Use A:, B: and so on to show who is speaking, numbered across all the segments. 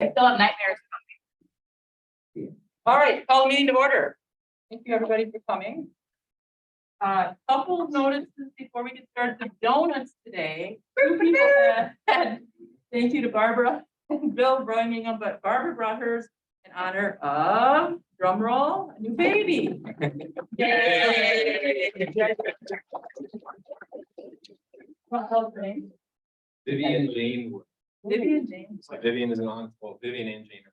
A: I still have nightmares.
B: All right, call the meeting to order. Thank you, everybody, for coming. Couple of notices before we get started. The donuts today. Two people thank you to Barbara and Bill bringing them, but Barbara brought hers in honor of, drum roll, a new baby. Yay! What was her name?
C: Vivian Jane.
B: Vivian James.
C: So Vivian is on, well, Vivian and Jane.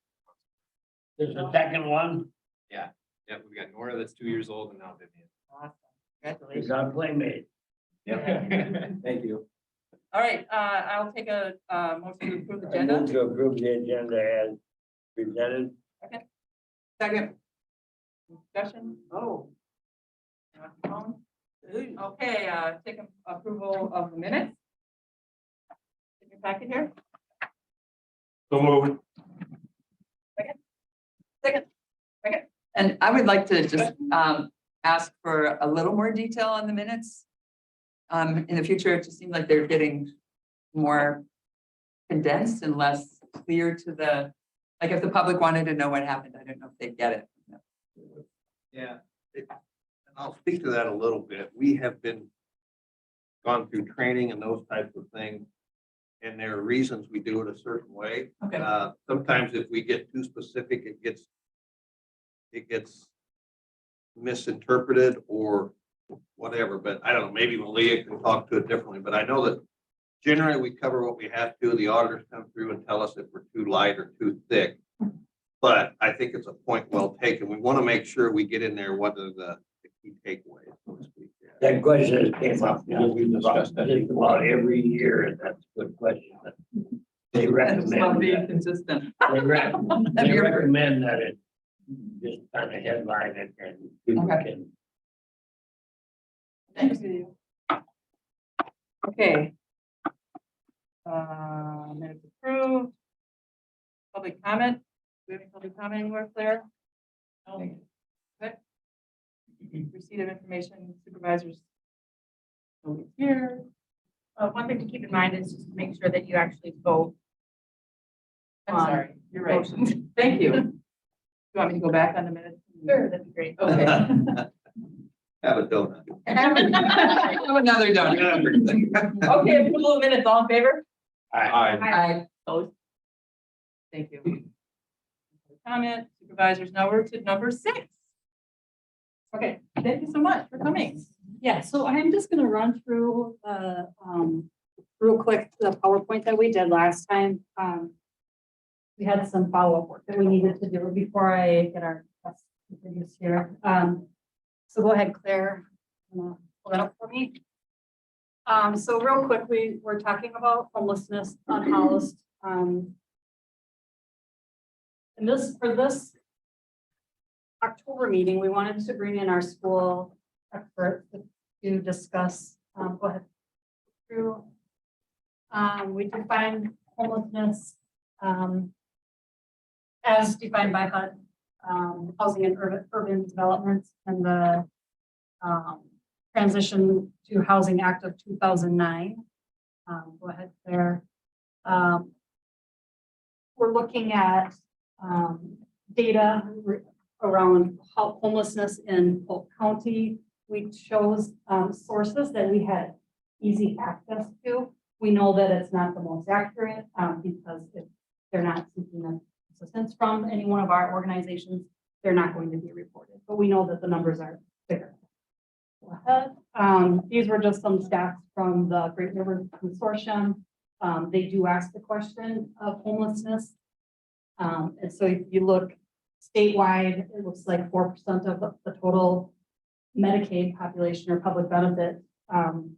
D: There's a second one.
C: Yeah, we got Nora that's 2 years old and now Vivian.
B: Awesome.
D: We
B: Congratulations.
D: got a playmate.
C: Yeah. Thank you.
B: All right, I'll take a motion to approve the
D: I
B: agenda.
D: move to approve the agenda as presented.
B: Second. Discussion, oh. Okay, take approval of the minutes. In your packet here.
C: So moved.
B: Second.
E: And I would like to just ask for a little more detail on the minutes. In the future, it just seems like they're getting more condensed and less clear to the, like if the public wanted to know what happened, I don't know if they'd get it.
F: Yeah, I'll speak to that a little bit. We have gone through training and those types of things. And there are reasons we do it a certain way.
E: Okay.
F: Sometimes if we get too specific, it gets misinterpreted or whatever, but I don't know, maybe Malia can talk to it differently, but I know that generally we cover what we have to. The auditors come through and tell us if we're too light or too thick. But I think it's a point well taken. We want to make sure we get in there what are the key takeaways, so to speak. Yeah.
D: That question has came up, we discussed that about every year, and that's a good question. They
E: It's not
D: recommend,
E: being
D: that-
E: consistent.
D: they recommend that it just kind of headline it and people
E: Okay.
D: can.
B: Thanks. Okay. Minutes approved. Public comment. Do we have any public comment anywhere, Claire? No. Good. Receipt of information, supervisors. Nobody's here.
A: One thing to keep in mind is just to make sure that you actually vote.
B: I'm
A: on
B: sorry, you're right.
A: motions.
B: Thank you. You want me to go back on the minutes?
A: Sure, that'd be great.
B: Okay.
F: Have a donut.
E: Have another donut.
B: Okay, approval of minutes, all in favor?
E: I,
B: Opposed? Thank you. Comment, supervisors, now we're to number 6. Okay, thank you so much for coming.
G: Yeah, so I'm just gonna run through real quick the PowerPoint that we did last time. We had some follow-up work that we needed to do before I get our figures here. So go ahead, Claire. Pull that up for me. So real quick, we were talking about homelessness, unhoused. And for this October meeting, we wanted to bring in our school expert to discuss, go ahead. Through, we define homelessness as defined by HUD, housing and urban developments, and the Transition to Housing Act of 2009. Go ahead there. We're looking at data around homelessness in Polk County. We chose sources that we had easy access to. We know that it's not the most accurate because if they're not seeking assistance from any one of our organizations, they're not going to be reported. But we know that the numbers are bigger. Go ahead. These were just some stats from the Great River Consortium. They do ask the question of homelessness. And so if you look statewide, it looks like 4% of the total Medicaid population or public benefit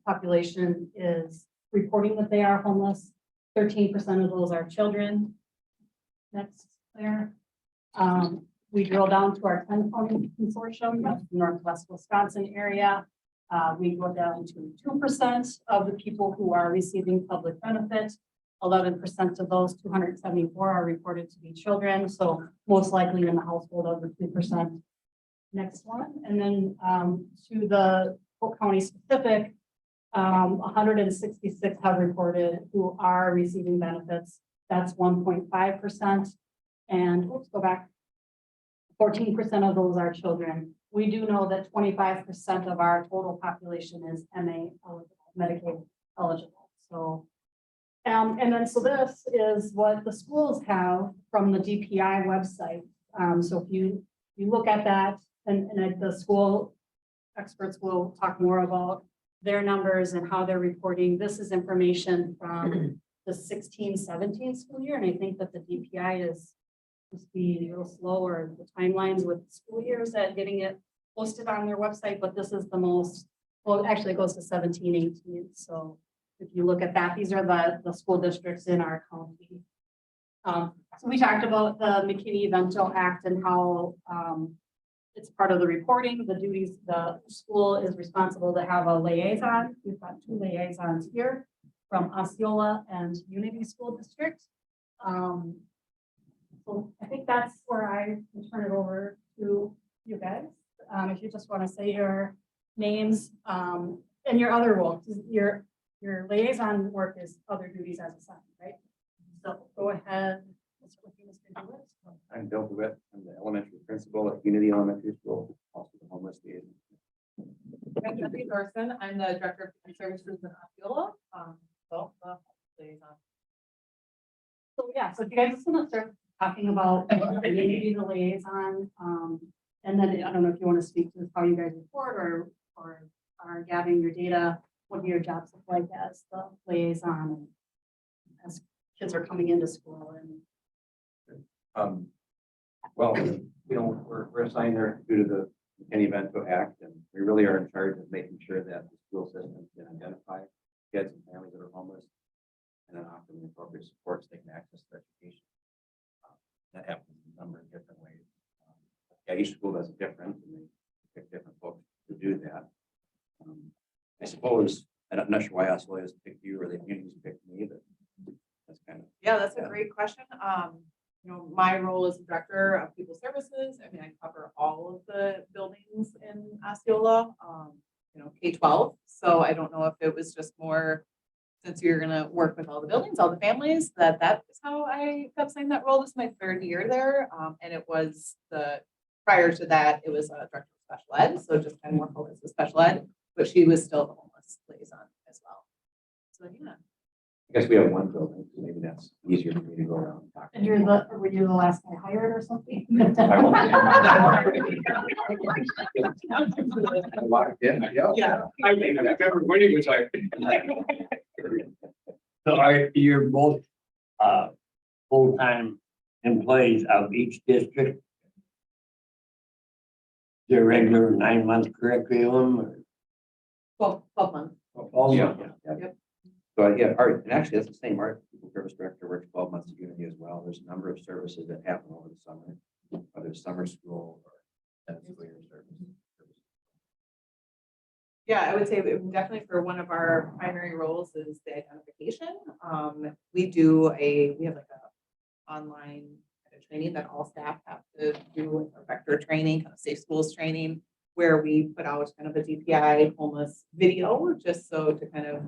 G: population is reporting that they are homeless. 13% of those are children. Next there. We drill down to our 10 county consortium, that's the Northwest Wisconsin area. We go down to 2% of the people who are receiving public benefit. 11% of those 274 are reported to be children. So most likely in the household of the 2%. Next one. And then to the Polk County specific, 166 have reported who are receiving benefits. that's 1.5%. And let's go back. 14% of those are children. We do know that 25% of our total population is MA eligible, Medicaid eligible. So, and then so this is what the schools have from the DPI website. So if you look at that, and the school experts will talk more about their numbers and how they're reporting. This is information from the 16-17 school year, and I think that the DPI is just be a little slower, the timelines with school years at getting it posted on their website, but this is the most, well, actually it goes to 17-18. So if you look at that, these are the school districts in our county. So we talked about the McKinney-Vento Act and how it's part of the reporting, the duties, the school is responsible to have a liaison. We've got 2 liaisons here from Osceola and Unity School District. So I think that's where I can turn it over to you guys. If you just want to say your names and your other roles, your liaison work is other duties as assigned, right? So go ahead. Let's look at Mr. Dewitt.
H: I'm Bill DeWitt. I'm the elementary principal at Unity Elementary School, also the homeless liaison.
B: I'm Debbie Thorson. I'm the director of Human services in Osceola. Liaison.
G: So yeah, so if you guys just want to start talking about maybe the liaison, and then I don't know if you want to speak to how you guys report or are gathering your data, what do your jobs look like as the liaison as kids are coming into school and.
H: Well, we're assigned there due to the McKinney-Vento Act, and we really are in charge of making sure that the school system can identify kids and families that are homeless, and then offer them appropriate support so they can access their education. That happens in a number of different ways. Yeah, each school does it different, and they pick different folks to do that. I suppose, I'm not sure why Osceola has picked you or the communities picked me, but that's kind of.
B: Yeah, that's a great question. My role as director of people services, I mean, I cover all of the buildings in Osceola, K-12. So I don't know if it was just more, since you're gonna work with all the buildings, all the families, that is how I got assigned that role. This is my 3rd year there. And it was prior to that, it was a director of special ed. So just kind of more focused with special ed, but she was still the homeless liaison as well. So yeah.
H: I guess we have one building, so maybe that's easier for me to go around and talk.
G: And were you the last guy hired or something?
H: I walked in, yeah.
C: I remember when he was like.
D: So you're both full-time employees of each district? Their regular 9-month curriculum? Or?
B: 12 months.
D: Oh,
H: Yeah.
B: Yep.
H: So Art, and actually that's the same Art, people service director works 12 months at Unity as well. There's a number of services that happen over the summer, whether it's summer school or school year service.
B: Yeah, I would say definitely for one of our primary roles is the identification. We have like a online kind of training that all staff have to do, a vector training, kind of safe schools training, where we put out kind of a DPI homeless video, just so to kind of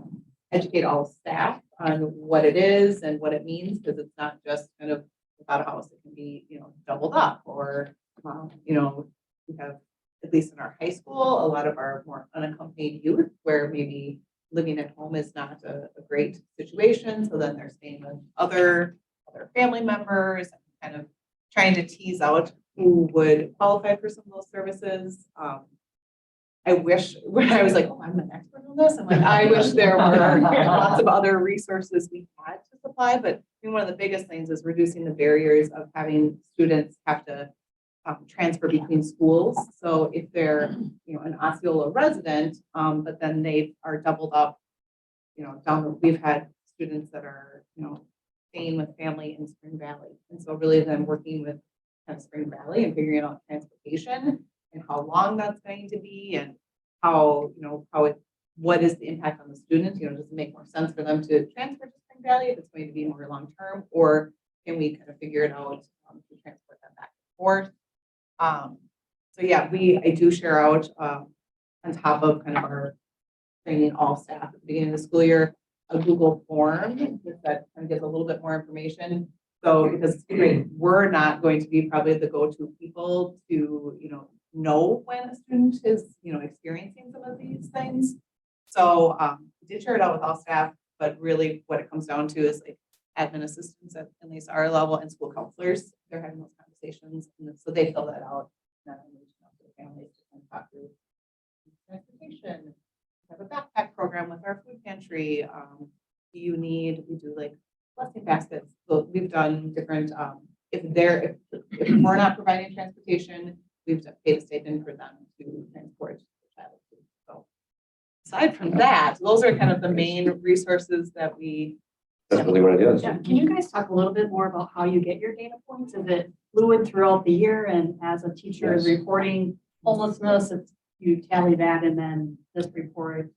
B: educate all staff on what it is and what it means, because it's not just kind of without a house, it can be, doubled up or, we have, at least in our high school, a lot of our more unaccompanied youth where maybe living at home is not a great situation. So then they're staying with other family members and kind of trying to tease out who would qualify for some of those services. I wish, when I was like, oh, I'm an expert on this, I'm like, I wish there were lots of other resources we had to supply, but I think one of the biggest things is reducing the barriers of having students have to transfer between schools. So if they're, an Osceola resident, but then they are doubled up, we've had students that are, staying with family in Spring Valley. And so really then working with kind of Spring Valley and figuring out transportation and how long that's going to be and how, what is the impact on the students? Does it make more sense for them to transfer to Spring Valley if it's going to be more long-term, or can we kind of figure it out to transport them back and forth? So yeah, I do share out on top of kind of our training all staff at the beginning of the school year, a Google form that kind of gives a little bit more information. So because we're not going to be probably the go-to people to, know when a student is, experiencing some of these things. So we did share it out with all staff, but really what it comes down to is like admin assistants at least our level and school counselors. They're having those conversations. And so they fill that out. And then reaching out to the families to kind of talk through transportation. We have a backpack program with our food pantry. We do like blessing baskets. So we've done different, if we're not providing transportation, we've paid a stipend for them to transport the child. So aside from that, those are kind of the main resources that we.
H: That's really what it is.
G: Yeah, can you guys talk a little bit more about how you get your data points? Is it fluid throughout the year, and as a teacher is
H: Yes.
G: reporting homelessness, you tally that and then this report?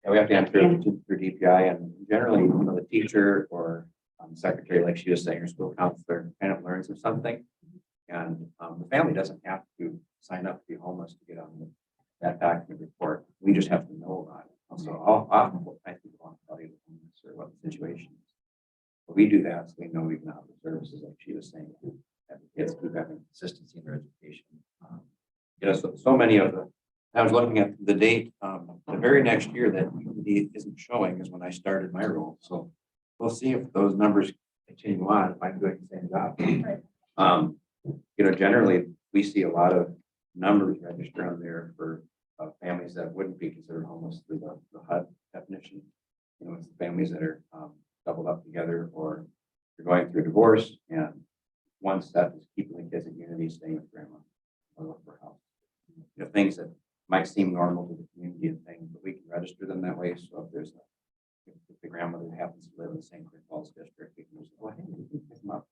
H: Yeah, we have to enter it through DPI, and generally, the teacher or secretary, like she was saying, or school counselor kind of learns of something. And the family doesn't have to sign up to be homeless to get on that document report. We just have to know about it. So often I think people want to tell you the homeless or what the situation is. But we do that so we know we can offer services like she was saying, that the kids keep having consistency in their education. So many of I was looking at the date, the very next year that isn't showing is when I started my role. So we'll see if those numbers continue on, if I'm doing the same job. Generally, we see a lot of numbers registered on there for families that wouldn't be considered homeless through the HUD definition. It's the families that are doubled up together, or they're going through a divorce, and one step is keeping the kids in unity, staying with grandma, or look for help. Things that might seem normal to the community and things, but we can register them that way. So if the grandmother happens to live in the same Great Falls district, we can just go ahead and pick them up,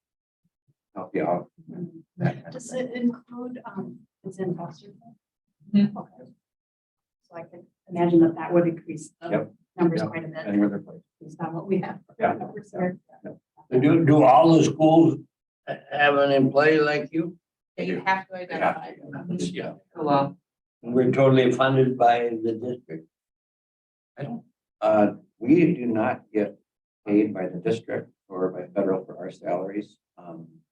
H: help you out.
G: Does it include, it's in foster care? Okay. So I can imagine that would increase the
H: Yep.
G: numbers
H: Yep.
G: quite a bit.
H: Any other place?
G: Based on what we have.
H: Yeah.
G: Numbers here.
D: Do all the schools have an employee like you?
B: You have to identify.
D: Yeah.
E: Oh, wow.
D: We're totally funded by the district.
H: We do not get paid by the district or by federal for our salaries.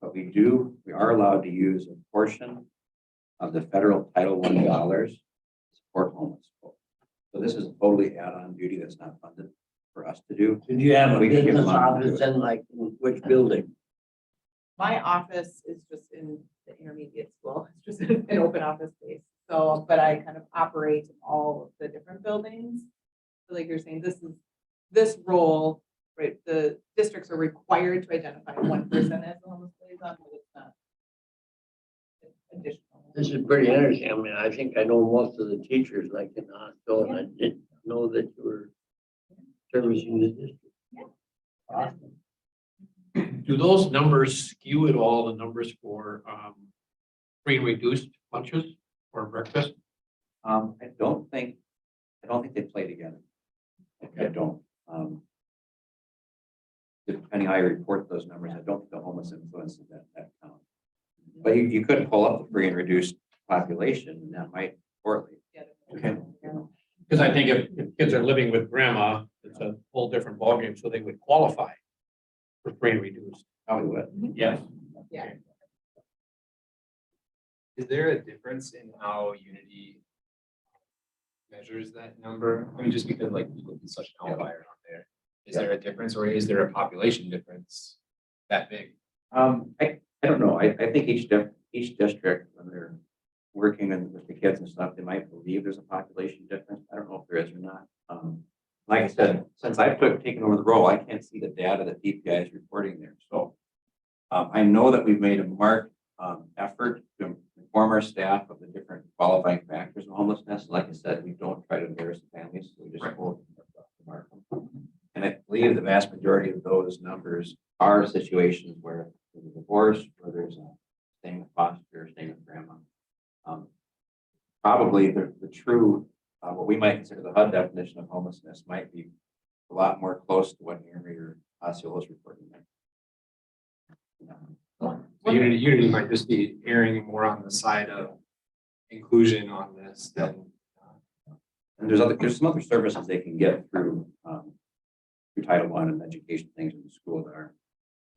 H: But we are allowed to use a portion of the federal Title I dollars to support homeless folks. So this is a totally add-on duty that's not funded for us to do.
D: Did you have a
H: We can give
D: business
H: them money to
D: office
H: do it.
D: in like which building?
B: My office is just in the intermediate school. It's just an open office space. So, but I kind of operate in all of the different buildings. So like you're saying, this role, right? The districts are required to identify one person as a homeless liaison, but it's not additional.
D: This is pretty interesting. I mean, I think I know most of the teachers like in the hospital, and I didn't know that you were servicing the district.
B: Yeah.
D: Awesome.
I: Do those numbers skew at all, the numbers for free and reduced lunches or breakfast?
H: I don't think they play together. I don't. Depending how you report those numbers, I don't think the homeless influences that count. But you could pull up the free and reduced population, and that might correlate.
I: Okay. Because I think if kids are living with grandma, it's a whole different ballgame, so they would qualify for free and reduced.
H: Probably would.
I: Yes.
B: Yeah.
C: Is there a difference in how Unity measures that number? I mean, just because like it's such an outlier out there. Is there a difference, or is there a population difference that big?
H: I don't know. I think each district, when they're working with the kids and stuff, they might believe there's a population difference. I don't know if there is or not. Like I said, since I've taken over the role, I can't see the data that DPI is reporting there. So I know that we've made a marked effort to inform our staff of the different qualifying factors of homelessness. Like I said, we don't try to embarrass the families, so we just quote mark them. And I believe the vast majority of those numbers are situations where there's a divorce, where there's a staying with foster, staying with grandma. Probably the true, what we might consider the HUD definition of homelessness might be a lot more close to what Henry or Osceola is reporting there.
C: So Unity might just be erring more on the side of inclusion on this than.
H: And there's some other services they can get through through Title I and education things in the school that are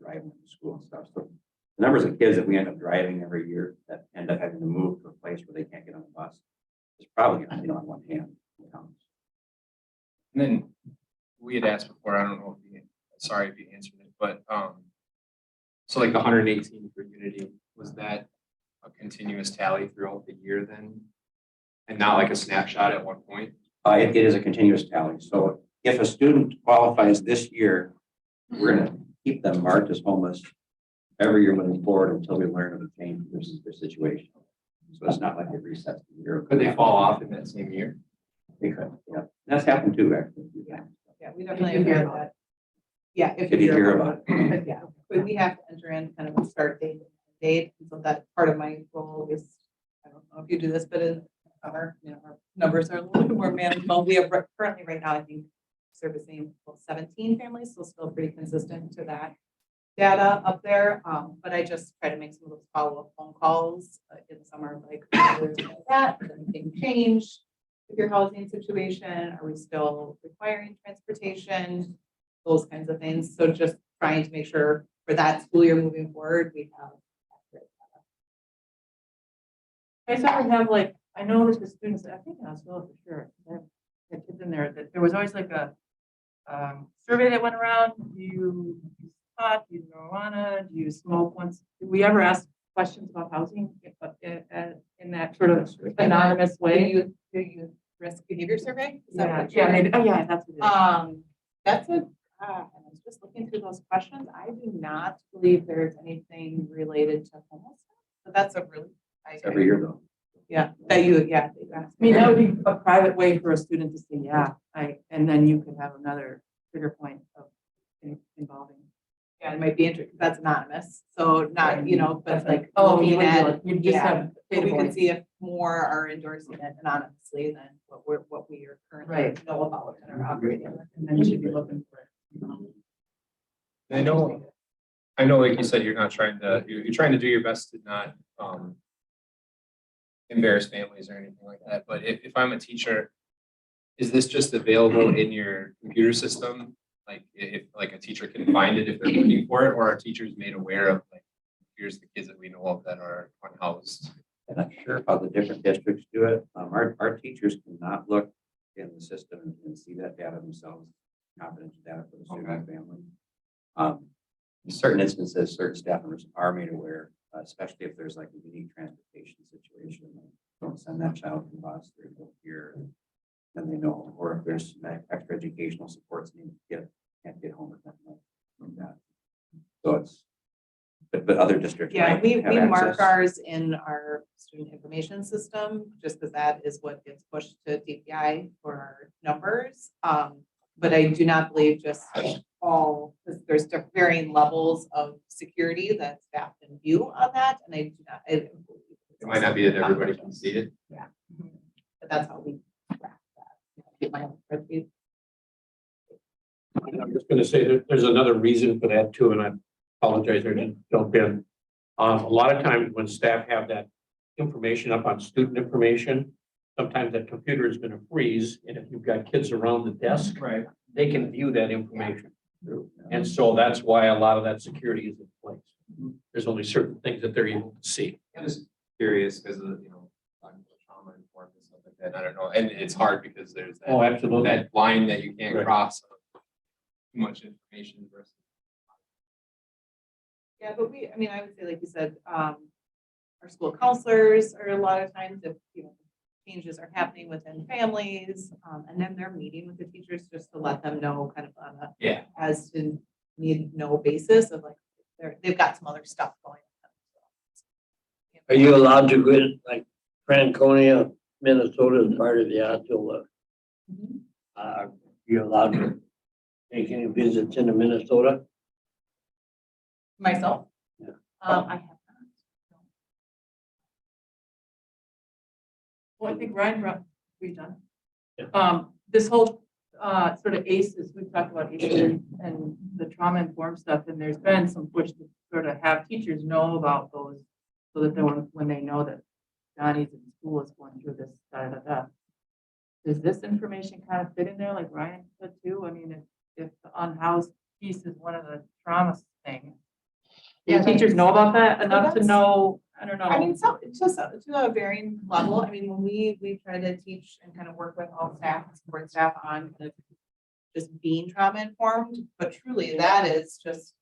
H: driving to school and stuff. So the numbers of kids that we end up driving every year that end up having to move to a place where they can't get on the bus is probably, on one hand.
C: And then we had asked before, I don't know if you, sorry if you answered it, but, so like the 118 for Unity, was that a continuous tally throughout the year then? And not like a snapshot at one point?
H: It is a continuous tally. So if a student qualifies this year, we're gonna keep them marked as homeless every year moving forward until we learn of a change in their situation. So it's not like it resets the year.
C: Could they fall off in that same year?
H: They could, yeah. That's happened too, actually.
J: Yeah, we definitely have heard that. Yeah,
H: If you hear about it.
J: But yeah, but we have to enter in kind of a start date, and so that part of my role is, I don't know if you do this, but in our, our numbers are a little bit more manageable. We have currently right now, I think, servicing 17 families, so still pretty consistent to that data up there. But I just try to make some of those follow-up phone calls in the summer, like, where's that, has anything changed with your housing situation? Are we still requiring transportation? Those kinds of things. So just trying to make sure for that school year moving forward, we have accurate data.
B: I sort of have like, I know that the students, I think in Osceola for sure, I had kids in there, that there was always like a survey that went around. Do you pot, do you marijuana, do you smoke once? Did we ever ask questions about housing in that sort of anonymous way?
J: Do you risk behavior survey? Is that
B: Yeah,
J: what you're-
B: yeah, maybe, oh yeah, that's what it is.
J: That's a, I was just looking through those questions. I do not believe there's anything related to homelessness. But that's a really,
H: It's every year though.
J: yeah, that you asked
B: I mean, that would be a private way for a student to say, yeah, and then you could have another trigger point of involving.
J: Yeah, it might be interesting. That's anonymous. So not, but it's like,
B: Oh, you
J: looking at,
B: would, you just
J: yeah.
B: have.
J: but we
B: data
J: can
B: points.
J: see if more are endorsing it anonymously than what we are currently
B: Right.
J: know about and are operating with.
B: And then you should be looking for it.
C: I know, like you said, you're not trying to, you're trying to do your best to not, embarrass families or anything like that, but if I'm a teacher, is this just available in your computer system? Like, if like a teacher can find it if they're looking for it, or are teachers made aware of, like, here's the kids that we know of that are unhoused?
H: I'm not sure how the different districts do it. Our teachers cannot look in the system and see that data themselves, confidential data for the student and family. In certain instances, certain staff members are made aware, especially if there's like a unique transportation situation. Don't send that child to the bus, they're here, then they know, or if there's extra educational supports need to can't get home with them like that. So it's, but other districts.
J: Yeah,
H: might
J: we
H: have
J: mark
H: access.
J: ours in our student information system, just because that is what gets pushed to DPI for our numbers. But I do not believe just all, because there's varying levels of security that staff can view on that, and I do not.
C: It might not be that everybody can see it.
J: But that's how we track that. Get my own spreadsheet.
I: I'm just gonna say that there's another reason for that too, and I apologize, I didn't jump in. A lot of times when staff have that information up on student information, sometimes that computer is gonna freeze, and if you've got kids around the desk,
C: Right.
I: they can view that information. And so that's why a lot of that security is in place. There's only certain things that they're able to see.
C: I'm just curious because of, trauma informed and stuff like that. I don't know. And it's hard because there's that,
I: Oh, absolutely.
C: that line that you can't
I: Right.
C: cross. Of too much information versus.
J: Yeah, but I mean, I would say, like you said, our school counselors are a lot of times if, changes are happening within families, and then they're meeting with the teachers just to let them know kind of on a
C: Yeah.
J: as to need no basis of like, they've got some other stuff going on.
D: Are you allowed to go in, like Franconia, Minnesota is part of the Osceola? You're allowed to make any visits into Minnesota?
J: Myself?
D: Yeah.
J: I have not.
B: Well, I think Ryan brought, we done.
I: Yeah.
B: This whole, sort of ACEs, we've talked about ACEs and the trauma informed stuff, and there's been some push to sort of have teachers know about those. So that when they know that Johnny's in school is going through this, Does this information kind of fit in there, like Ryan said too? I mean, if the unhoused piece is one of the trauma things. Do
J: Yeah,
B: teachers know about that enough to
J: that's-
B: know, I don't know.
J: I mean, so, to a varying level, I mean, when we try to teach and kind of work with all staff and support staff on kind of just being trauma informed, but truly that is just,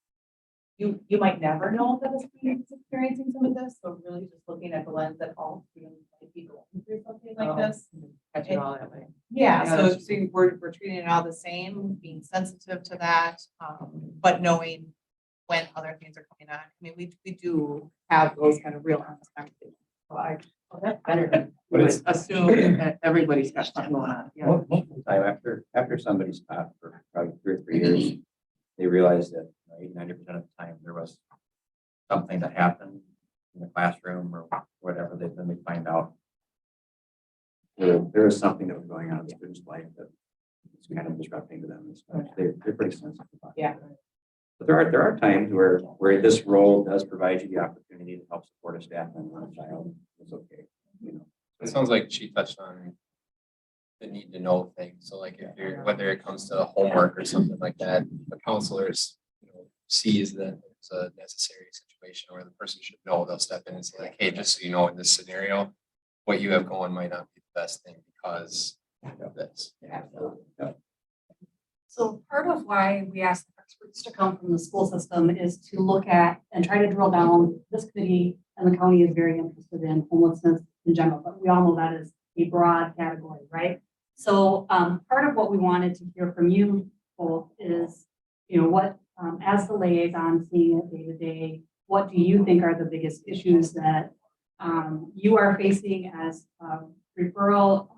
J: you might never know that a student is experiencing some of this, so really just looking at the lens that all students might be going through something like this.
B: Catch it all that way.
J: Yeah,
B: Yeah,
J: so,
B: that's
J: we're treating it all the same, being sensitive to that, but knowing when other things are coming on. I mean, we do have those kind of real honest conversations. So
B: That's better than
H: But it's-
B: assume that everybody's got something going on. Yeah.
H: Most of the time, after somebody's taught for probably 3 or 4 years, they realize that 80-90% of the time there was something that happened in the classroom or whatever, then they find out there is something that was going on in the student's life that is kind of disrupting to them and stuff. They're pretty sensitive about it.
J: Yeah.
H: But there are times where this role does provide you the opportunity to help support a staff member and a child. It's okay, you know.
C: It sounds like she touched on the need to know things. So like if you're, whether it comes to homework or something like that, the counselors, sees that it's a necessary situation where the person should know, they'll step in and say like, hey, just so you know, in this scenario, what you have going might not be the best thing because of this.
G: So part of why we ask experts to come from the school system is to look at and try to drill down. This committee and the county is very interested in homelessness in general, but we all know that is a broad category, right? So part of what we wanted to hear from you both is, what, as the liaison seeing it day to day, what do you think are the biggest issues that you are facing as referral?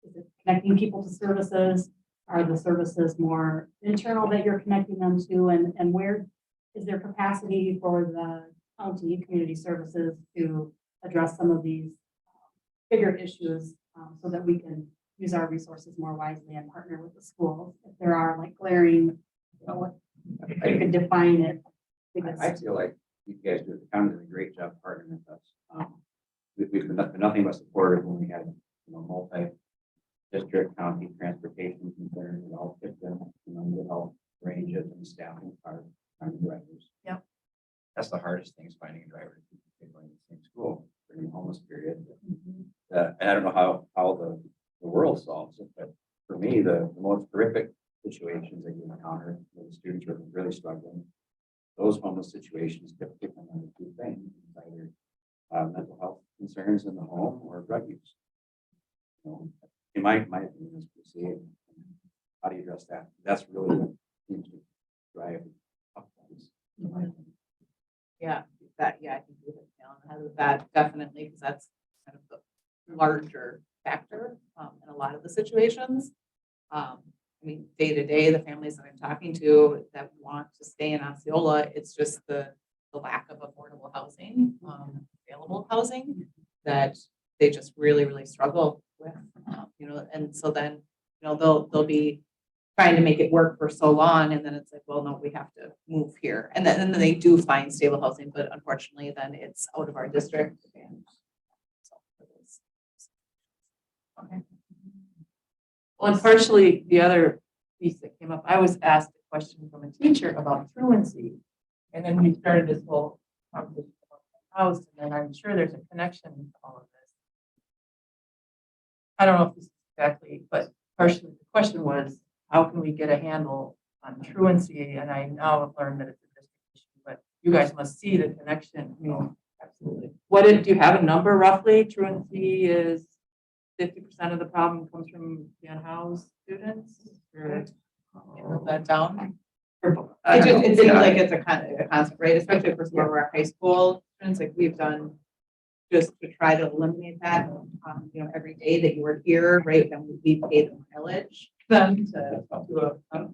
G: Is it connecting people to services? Are the services more internal that you're connecting them to? And where is there capacity for the county community services to address some of these bigger issues so that we can use our resources more wisely and partner with the schools? If there are like glaring, what you could define it.
H: I feel like you guys do, the county does a great job partnering with us. We've been nothing but supportive when we had, multi-district county transportation concerns and all fit them, to help range it and staffing our drivers.
J: Yep.
H: That's the hardest thing is finding a driver to be going to the same school during the homeless period. And I don't know how the world solves it, but for me, the most horrific situations that you encounter where the students are really struggling, those homeless situations typically come under 2 things, either mental health concerns in the home or drug use. In my opinion, is to see it. How do you address that? That's really what seems to drive up things, in my opinion.
J: Yeah, I think you hit the nail on the head with that, definitely, because that's kind of the larger factor in a lot of the situations. I mean, day to day, the families that I'm talking to that want to stay in Osceola, it's just the lack of affordable housing, available housing that they just really, really struggle with, and so then, they'll be trying to make it work for so long, and then it's like, well, no, we have to move here. And then they do find stable housing, but unfortunately, then it's out of our district. And so it is. Okay.
B: Well, and partially the other piece that came up, I was asked a question from a teacher about truancy. And then we started this whole conversation about the house, and then I'm sure there's a connection to all of this. I don't know if this is exactly, but partially the question was, how can we get a handle on truancy? And I now have learned that it's a district issue, but you guys must see the connection. I mean, absolutely. Do you have a number roughly? Truancy is 50% of the problem comes from the unhoused students? Or
J: You wrote that down.
B: I
J: It
B: don't know.
J: just, it seems like it's a constant, right, especially for some of our high school students, like we've done just to try to eliminate that, every day that you were here, right, then we pay the mileage then to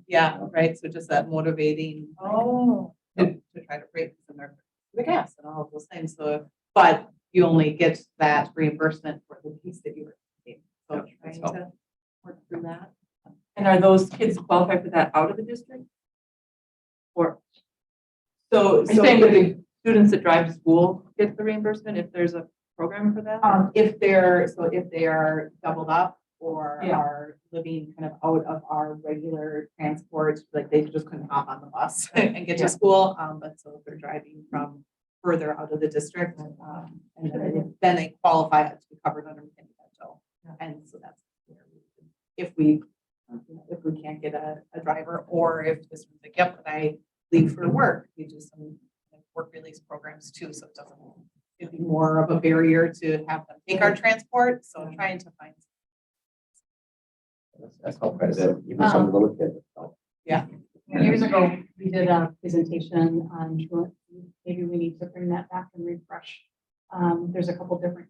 J: yeah, right, so just that motivating
B: Oh,
J: to try to break some of the gas and all of those things, so, but you only get that reimbursement for the piece that you were taking. So trying to work through that.
B: and are those kids qualified for that out of the district? Or
J: So,
B: are you saying that the students that drive to school get the reimbursement if there's a program for that?
J: if they are doubled up or
B: Yeah.
J: are living kind of out of our regular transport, like they just couldn't hop on the bus and get
B: Yeah.
J: to school. But so if they're driving from further out of the district, and then they qualify to be covered under McKinney Vento. And so that's where if we can't get a driver, or if this was like, yep, I leave for work, we do some work release programs too, so it doesn't, it'd be more of a barrier to have them take our transport, so trying to find.
H: That's helped quite a bit, even some of the little kids.
G: Years ago, we did a presentation on truancy. Maybe we need to bring that back and refresh. There's a couple different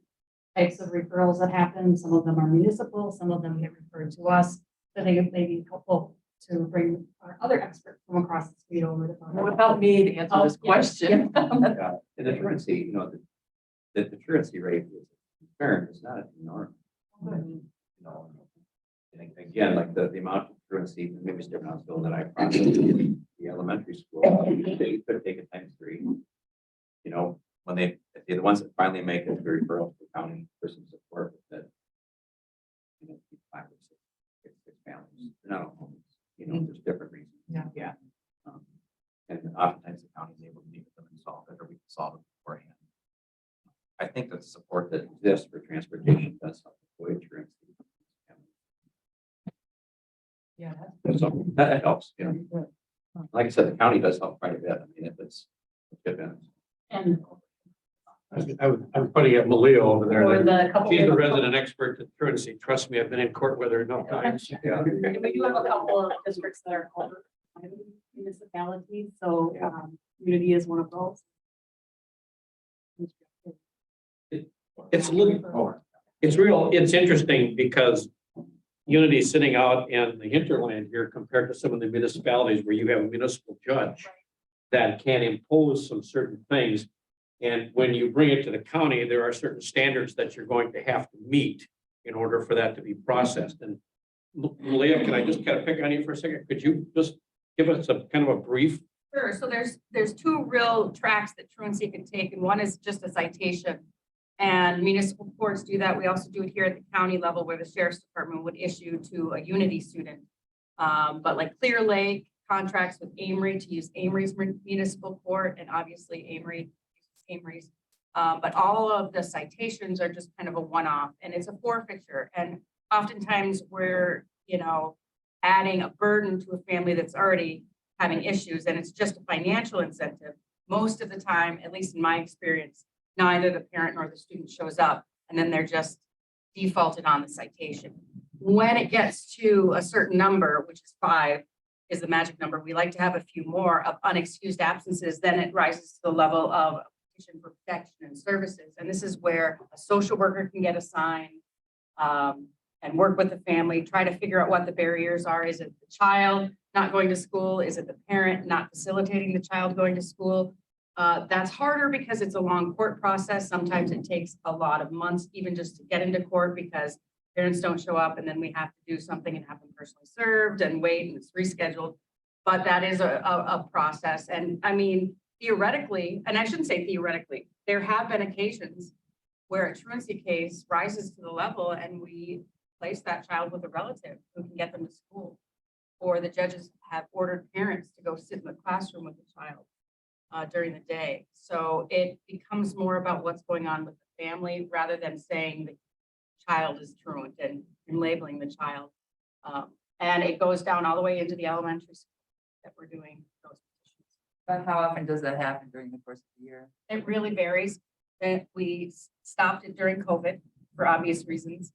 G: types of referrals that happen. Some of them are municipal, some of them get referred to us. So they may be helpful to bring our other experts from across the street over to.
B: Without me to answer this question.
H: Yeah, and the truancy, you know, the truancy rate is concerned, it's not enormous. You know, and again, like the amount of truancy, maybe it's different on that I processed in the elementary school, they could take it times 3. You know, when they're the ones that finally make it to referral to the county for some support that. You know, 5 or 6 families, they're not all homeless, you know, there's different reasons.
J: Yeah.
H: And oftentimes the county is able to meet with them and solve it, or we can solve it beforehand. I think that the support that exists for transportation does help avoid truancy.
B: Yeah.
H: So that helps, you know. Like I said, the county does help quite a bit. I mean, it's good benefits.
G: And
I: I'm putting at Malia over there.
G: or
I: that
G: the couple.
I: She's the resident expert to truancy. Trust me, I've been in court with her enough times.
H: Yeah.
G: We do have a couple of districts that are over municipalities, so Unity is one of those.
I: It's a little, it's interesting because Unity is sitting out in the hinterland here compared to some of the municipalities where you have a municipal judge that can impose some certain things. And when you bring it to the county, there are certain standards that you're going to have to meet in order for that to be processed. And Malia, can I just kind of pick on you for a second? Could you just give us a kind of a brief?
A: Sure. So there's 2 real tracks that truancy can take, and one is just a citation. And municipal courts do that. We also do it here at the county level where the sheriff's department would issue to a Unity student. But like Clear Lake contracts with Amory to use Amory's municipal court, and obviously Amory's. But all of the citations are just kind of a one-off, and it's a forfeiture. And oftentimes we're, you know, adding a burden to a family that's already having issues, and it's just a financial incentive. Most of the time, at least in my experience, neither the parent nor the student shows up, and then they're just defaulted on the citation. When it gets to a certain number, which is 5, is the magic number, we like to have a few more of unexcused absences, then it rises to the level of a petition for protection and services. And this is where a social worker can get assigned and work with the family, try to figure out what the barriers are. Is it the child not going to school? Is it the parent not facilitating the child going to school? That's harder because it's a long court process. Sometimes it takes a lot of months, even just to get into court, because parents don't show up, and then we have to do something and have them personally served and wait, and it's rescheduled. But that is a process. And I mean, theoretically, and I shouldn't say theoretically, there have been occasions where a truancy case rises to the level and we place that child with a relative who can get them to school. Or the judges have ordered parents to go sit in the classroom with the child during the day. So it becomes more about what's going on with the family rather than saying the child is truant and labeling the child. And it goes down all the way into the elementary school that we're doing those positions.
E: But how often does that happen during the course of the year?
A: It really varies. And we stopped it during COVID for obvious reasons.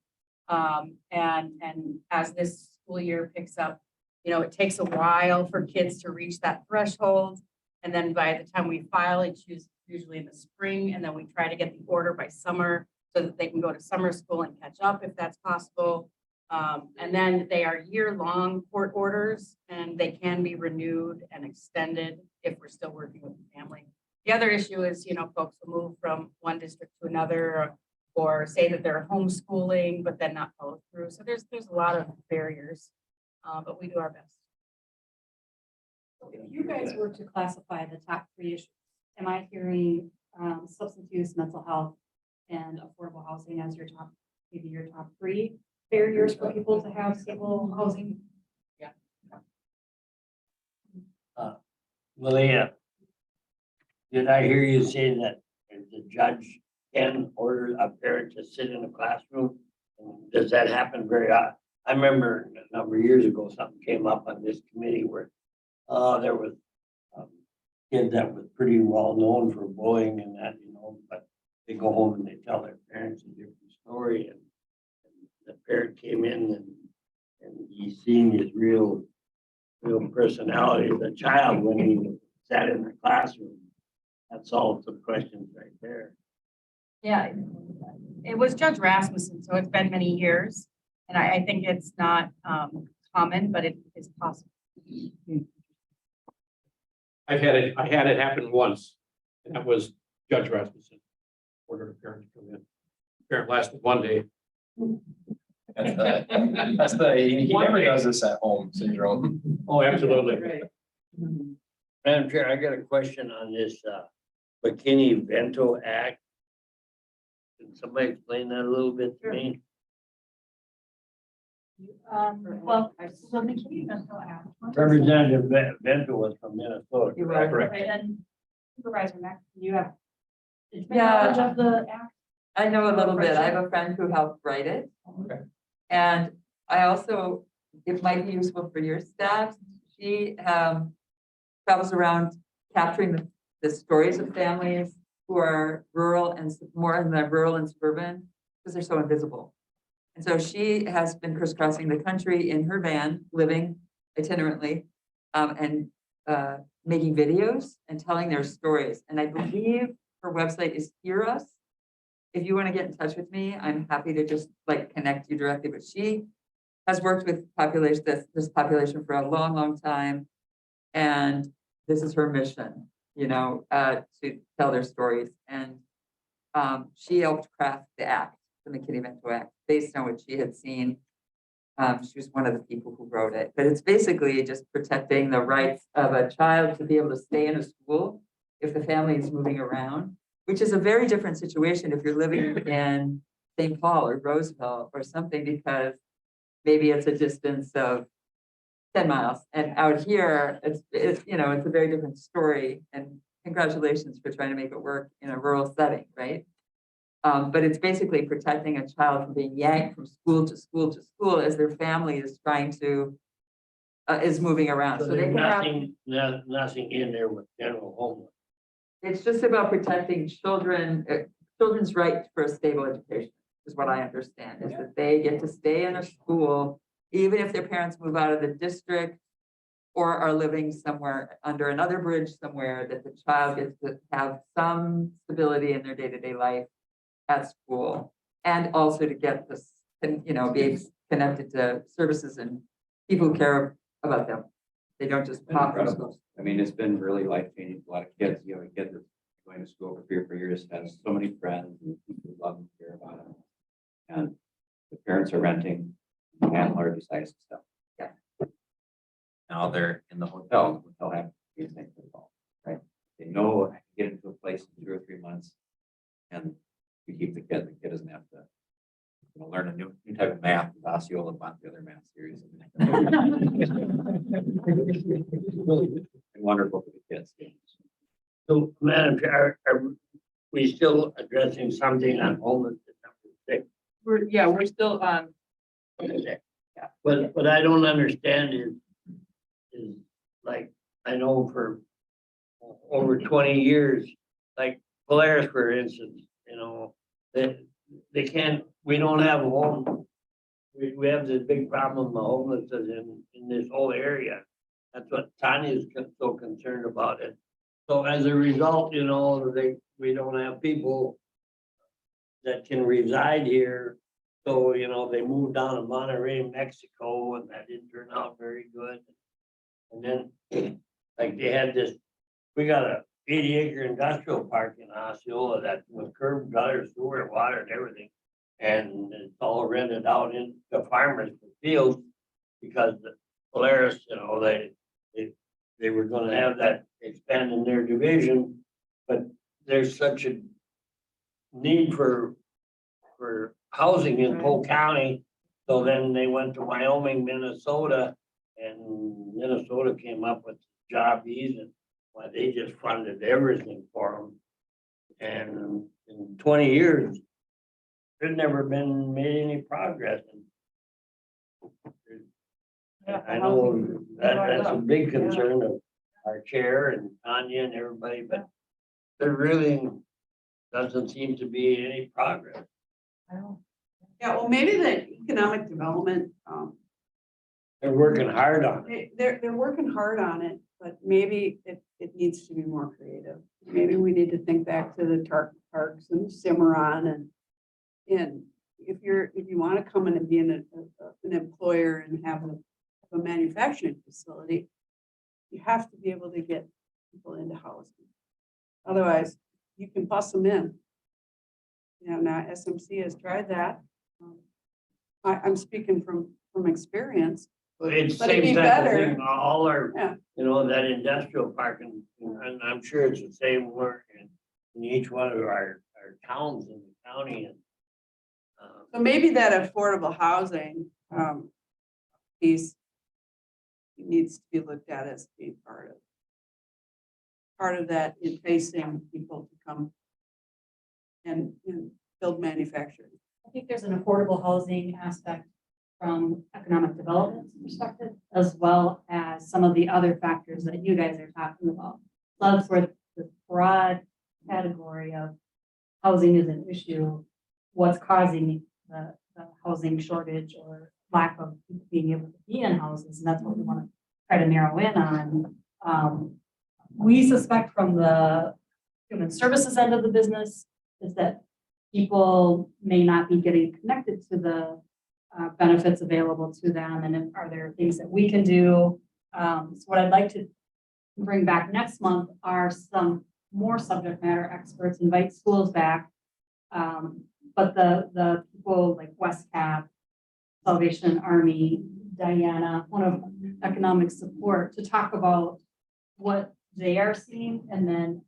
A: And as this school year picks up, you know, it takes a while for kids to reach that threshold. And then by the time we file, it's usually in the spring, and then we try to get the order by summer so that they can go to summer school and catch up if that's possible. And then they are year-long court orders, and they can be renewed and extended if we're still working with the family. The other issue is, you know, folks will move from one district to another, or say that they're homeschooling, but then not follow through. So there's a lot of barriers, but we do our best.
G: If you guys were to classify the top 3 issues, am I hearing substance use, mental health, and affordable housing as your top, maybe your top 3? barriers for people to have stable housing.
D: Malia, did I hear you say that the judge can order a parent to sit in a classroom? Does that happen very often? I remember a number of years ago, something came up on this committee where there was a kid that was pretty well known for bullying and that, but they go home and they tell their parents a different story, and the parent came in and he seen his real personality as a child when he sat in the classroom. That solved some questions right there.
A: Yeah, it was Judge Rasmussen, so it's been many years. And I think it's not common, but it is possible.
I: I had it happen once, and that was Judge Rasmussen. Ordered a parent to come in. Parent lasted one day.
C: He never does this at home syndrome.
I: Oh, absolutely.
E: Right.
D: Madam Chair, I got a question on this McKinney-Vento Act. Can somebody explain that a little bit to me?
G: Well, so the key Vento Act.
D: Representative Vento was from Minnesota.
E: You are
I: Correct.
G: Right, and Supervisor Mack, you have.
E: Yeah.
G: Knowledge of the act.
E: I know a little bit. I have a friend who helped write it.
C: Okay.
E: And I also, it might be useful for your staff. She travels around capturing the stories of families who are rural and more in the rural and suburban because they're so invisible. And so she has been crisscrossing the country in her van, living itinerantly, and making videos and telling their stories. And I believe her website is Hear Us. If you want to get in touch with me, I'm happy to just like connect you directly. But she has worked with this population for a long, long time. And this is her mission, to tell their stories. And she helped craft the act, the McKinney-Vento Act, based on what she had seen. She was one of the people who wrote it. But it's basically just protecting the rights of a child to be able to stay in a school if the family is moving around, which is a very different situation if you're living in St. Paul or Roseville or something, because maybe it's a distance of 10 miles. And out here, it's a very different story. And congratulations for trying to make it work in a rural setting, right? But it's basically protecting a child from being yanked from school to school to school as their family is trying to, is moving around.
D: So
E: So they
D: there's
E: can have,
D: nothing in there with general homeless.
E: it's just about protecting children's right for a stable education, is what I understand, is that they get to stay in a school, even if their parents move out of the district or are living somewhere under another bridge somewhere, that the child gets to have some stability in their day-to-day life at school, and also to get this, be connected to services and people who care about them. They don't just pop from schools.
H: I mean, it's been really life-changing for a lot of kids, a kid that's going to school for 3 or 4 years, has so many friends and people who love and care about him. And the parents are renting, the landlord decides to sell.
E: Yeah.
H: Now they're in the hotel happens to be in St. Paul, right? They know I can get into a place in 2 or 3 months and we keep the kid doesn't have to learn a new type of math, with Osceola, the other math series. Wonderful for the kids.
D: So, Madam Chair, are we still addressing something on homeless at number 6?
B: We're still on.
D: Yeah. But what I don't understand is like, I know for over 20 years, like Polaris, for instance, they can't, we don't have a home. We have this big problem of homelessness in this whole area. That's what Tanya is so concerned about it. So as a result, we don't have people that can reside here. So, they moved down to Monterrey, Mexico, and that didn't turn out very good. And then, like they had this, we got a 80-acre industrial park in Osceola that was curb, gutter, sewer, water, and everything. And it's all rented out in the farmers for fields because the Polaris, they were gonna have that expand in their division, but there's such a need for housing in Polk County. So then they went to Wyoming, Minnesota, and Minnesota came up with job ease and well, they just funded everything for them. And in 20 years, there's never been made any progress. And I know that's a big concern of our chair and Tanya and everybody, but there really doesn't seem to be any progress.
K: Yeah, well, maybe the economic development,
D: They're working hard on it.
K: they're working hard on it, but maybe it needs to be more creative. Maybe we need to think back to the parks and Cimarron and if you want to come in and be an employer and have a manufacturing facility, you have to be able to get people into housing. Otherwise, you can bust them in. You know, now SMC has tried that. I'm speaking from experience.
D: But it's
K: But it'd
D: same
K: be
D: type of
K: better.
D: thing, all our,
K: Yeah.
D: you know, that industrial park and I'm sure it's the same work in each one of our towns in the county and.
K: So maybe that affordable housing piece needs to be looked at as being part of that enticing people to come and build manufacturing.
G: I think there's an affordable housing aspect from economic development perspective, as well as some of the other factors that you guys are talking about. So that's where the broad category of housing is an issue. What's causing the housing shortage or lack of people being able to be in houses, and that's what we want to try to narrow in on. We suspect from the human services end of the business is that people may not be getting connected to the benefits available to them, and are there things that we can do? So what I'd like to bring back next month are some more subject matter experts, invite schools back. But the people like West Cap, Salvation Army, Diana, one of economic support, to talk about what they are seeing and then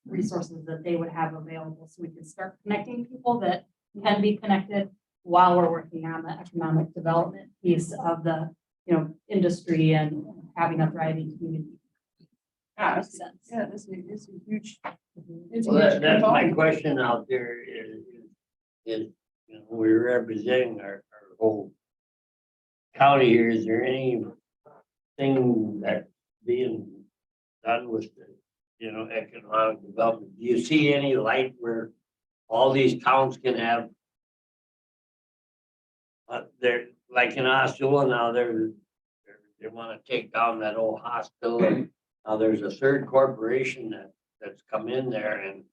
G: resources that they would have available so we can start connecting people that can be connected while we're working on the economic development piece of the, you know, industry and having a thriving community.
K: Yeah,
G: Makes sense.
K: Yeah, this is a huge.
D: Well, that's my question out there is, you know, we're representing our whole county here. Is there anything that's being done with the, you know, economic development? Do you see any light where all these towns can have they're like in Osceola now, they want to take down that old hospital. Now there's a third corporation that's come in there and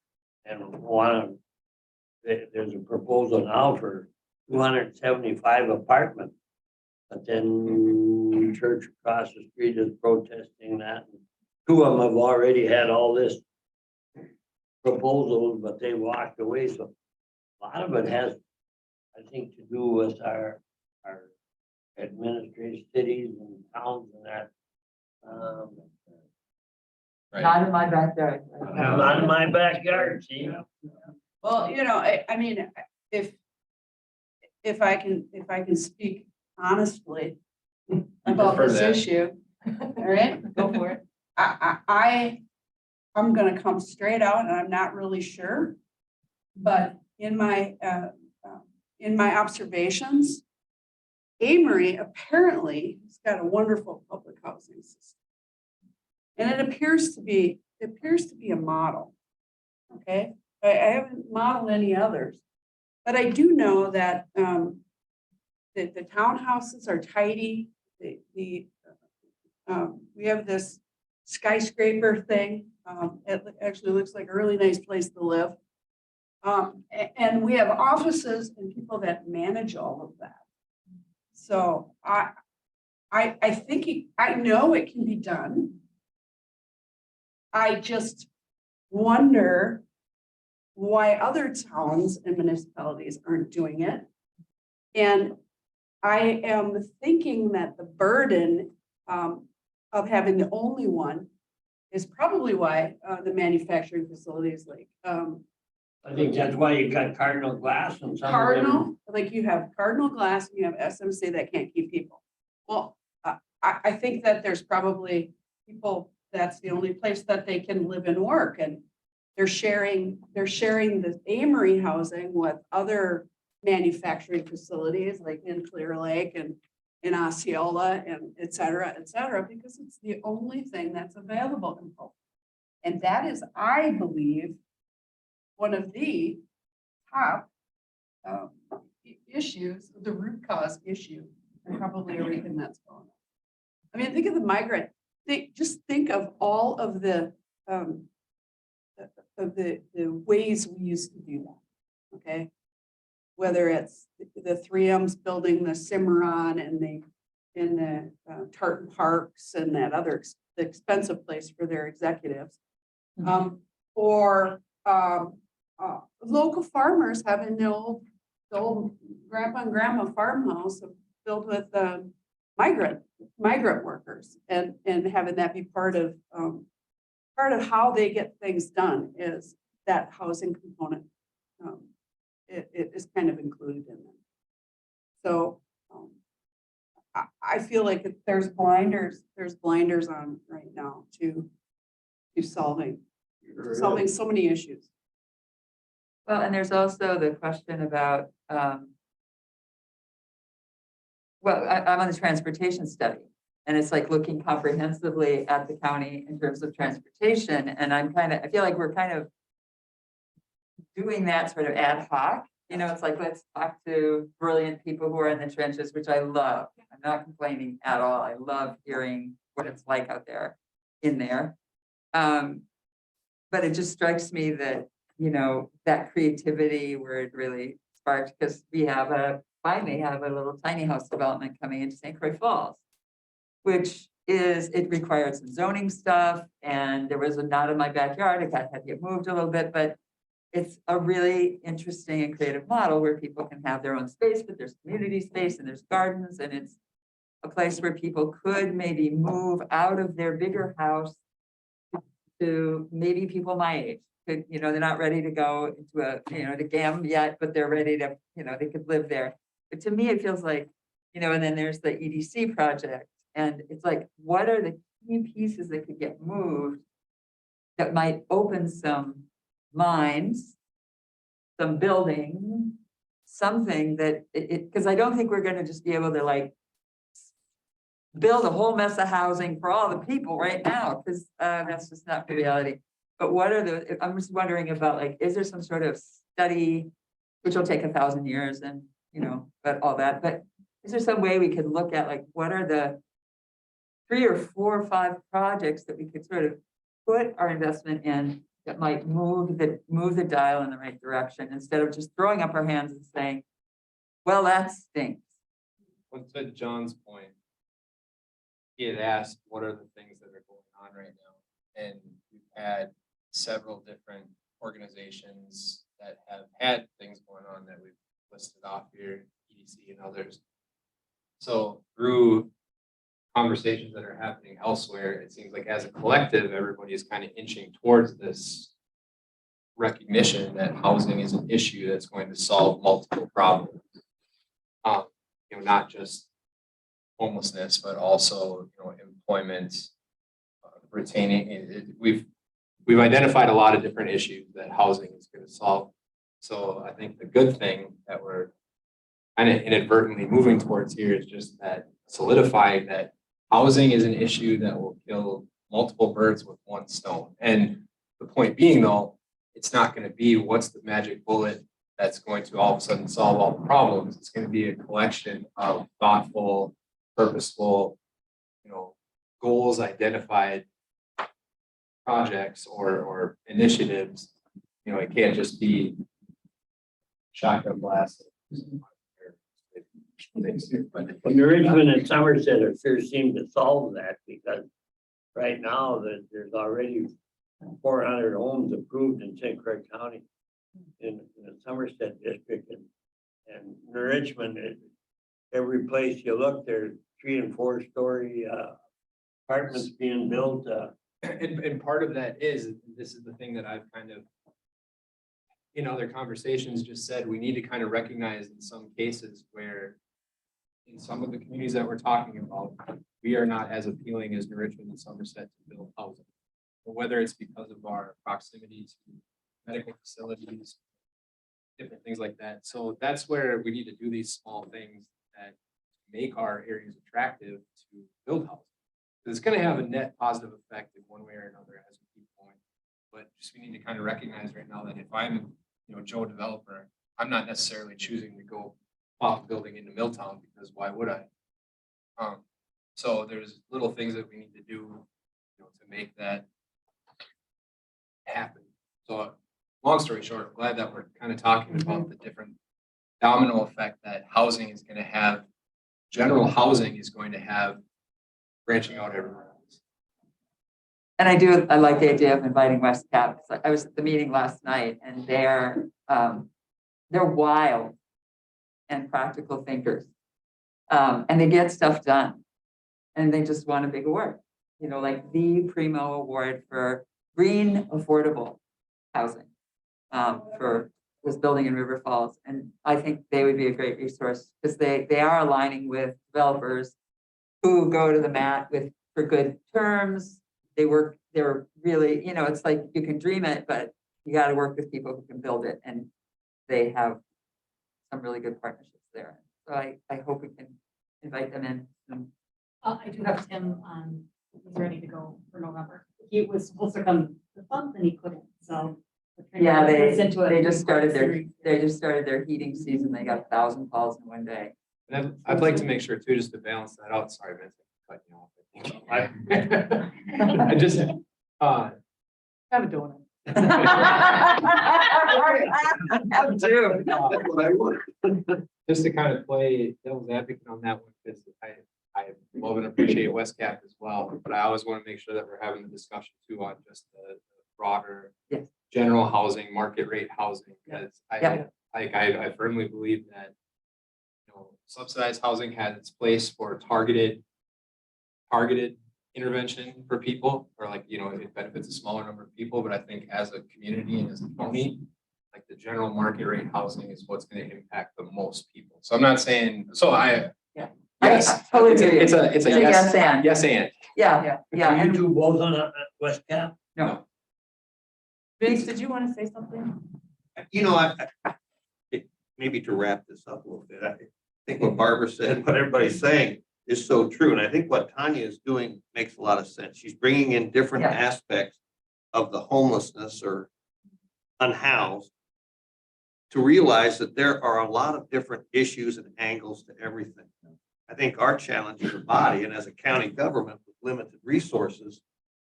D: there's a proposal now for 275 apartments. But then church across the street is protesting that. Two of them have already had all this proposals, but they walked away. So a lot of it has, I think, to do with our administrative cities and towns and that.
C: Right.
E: Not in my backyard.
D: Not in my backyard, see?
K: Well, you know, I mean, if I can speak honestly about
C: prefer
K: this
C: that.
K: issue, all right, go for it. I'm gonna come straight out and I'm not really sure, but in my observations, Amory apparently has got a wonderful public housing system. And it appears to be a model. Okay, I haven't modeled any others, but I do know that the townhouses are tidy. We have this skyscraper thing. It actually looks like a really nice place to live. And we have offices and people that manage all of that. So I think I know it can be done. I just wonder why other towns and municipalities aren't doing it. And I am thinking that the burden of having the only one is probably why the manufacturing facilities like
D: I think that's why you got Cardinal Glass and some of them.
K: Cardinal, like you have Cardinal Glass and you have SMC that can't keep people. Well, I think that there's probably people, that's the only place that they can live and work, and they're sharing the Amory housing with other manufacturing facilities like in Clear Lake and in Osceola and et cetera, because it's the only thing that's available in Polk. And that is, I believe, one of the top issues, the root cause issue, and probably everything that's going on. I mean, think of the migrant, just think of all of the ways we used to do that, okay? Whether it's the 3Ms building the Cimarron and the Tartan Parks and that other expensive place for their executives. Or local farmers having the old grandpa and grandma farmhouse filled with migrant workers, and having that be part of how they get things done is that housing component. It is kind of included in them. So I feel like there's blinders on right now to solving so many issues.
E: Well, and there's also the question about, I'm on the transportation study, and it's like looking comprehensively at the county in terms of transportation, and I feel like we're kind of doing that sort of ad hoc. You know, it's like, let's talk to brilliant people who are in the trenches, which I love. I'm not complaining at all. I love hearing what it's like out there in there. But it just strikes me that, you know, that creativity where it really sparked, because we finally have a little tiny house development coming into St. Croix Falls, which it required some zoning stuff, and there was not in my backyard. It had to get moved a little bit, but it's a really interesting and creative model where people can have their own space, but there's community space and there's gardens, and it's a place where people could maybe move out of their bigger house to maybe people my age. You know, they're not ready to go into the GAM yet, but they're ready to, they could live there. But to me, it feels like, and then there's the EDC project, and it's like, what are the key pieces that could get moved that might open some minds, some building, something that because I don't think we're going to just be able to like build a whole mess of housing for all the people right now, because that's just not the reality. But I'm just wondering about, like, is there some sort of study, which will take 1,000 years and, but all that, but is there some way we could look at, like, what are the 3 or 4 or 5 projects that we could sort of put our investment in that might move the dial in the right direction, instead of just throwing up our hands and saying, well, that stinks.
C: Well, to John's point, he had asked, what are the things that are going on right now? And we've had several different organizations that have had things going on that we've listed off here, EDC and others. So through conversations that are happening elsewhere, it seems like as a collective, everybody is kind of inching towards this recognition that housing is an issue that's going to solve multiple problems. Not just homelessness, but also, employment, retaining. We've identified a lot of different issues that housing is going to solve. So I think the good thing that we're kind of inadvertently moving towards here is just that solidifying that housing is an issue that will kill multiple birds with one stone. And the point being, though, it's not going to be what's the magic bullet that's going to all of a sudden solve all the problems. It's going to be a collection of thoughtful, purposeful, goals identified projects or initiatives. It can't just be shotgun blast.
D: New Richmond and Somerset are sure seem to solve that, because right now there's already 400 homes approved in St. Croix County in the Somerset district, and New Richmond, every place you look, there's 3- and 4-story apartments being built.
C: And part of that is, this is the thing that I've kind of, in other conversations just said, we need to kind of recognize in some cases where in some of the communities that we're talking about, we are not as appealing as New Richmond and Somerset to build housing. But whether it's because of our proximity to medical facilities, different things like that. So that's where we need to do these small things that make our areas attractive to build housing. It's going to have a net positive effect in one way or another as we keep going. But just we need to kind of recognize right now that if I'm, Joe developer, I'm not necessarily choosing to go off a building into Milltown because why would I? So there's little things that we need to do, to make that happen. So long story short, I'm glad that we're kind of talking about the different domino effect that housing is going to have. General housing is going to have branching out everywhere else.
E: And I like the idea of inviting West Cap. I was at the meeting last night and they're wild and practical thinkers. And they get stuff done and they just want a big award, like the Primo Award for green affordable housing for this building in River Falls. And I think they would be a great resource because they are aligning with developers who go to the mat for good terms. They're really, it's like you can dream it, but you got to work with people who can build it. And they have some really good partnerships there. So I hope we can invite them in.
G: I do have Tim on, he's ready to go for November. He was supposed to come this month and he couldn't, so.
E: Yeah, they
G: They
E: just started their heating season. They got 1,000 calls in one day.
C: And I'd like to make sure too, just to balance that out. Sorry, man, cut you off. I just,
B: Have a donut.
E: Have to.
C: just to kind of play devil's advocate on that one, because I love and appreciate West Cap as well, but I always want to make sure that we're having the discussion too on just the broader
E: Yes.
C: general housing, market rate housing, because I firmly believe that subsidized housing has its place for targeted intervention for people, or it benefits a smaller number of people. But I think as a community and as a county, like the general market rate housing is what's going to impact the most people. So I'm not saying, yes,
E: I totally agree.
C: it's a yes,
E: yes and.
C: yes and.
E: Yeah.
D: Are you
E: And
D: two both on West Cap?
E: no,
B: Vince, did you want to say something?
F: Maybe to wrap this up a little bit, I think what Barbara said, what everybody's saying is so true. And I think what Tanya is doing makes a lot of sense. She's bringing in different
E: Yeah.
F: aspects of the homelessness or unhoused to realize that there are a lot of different issues and angles to everything. I think our challenge as a body and as a county government with limited resources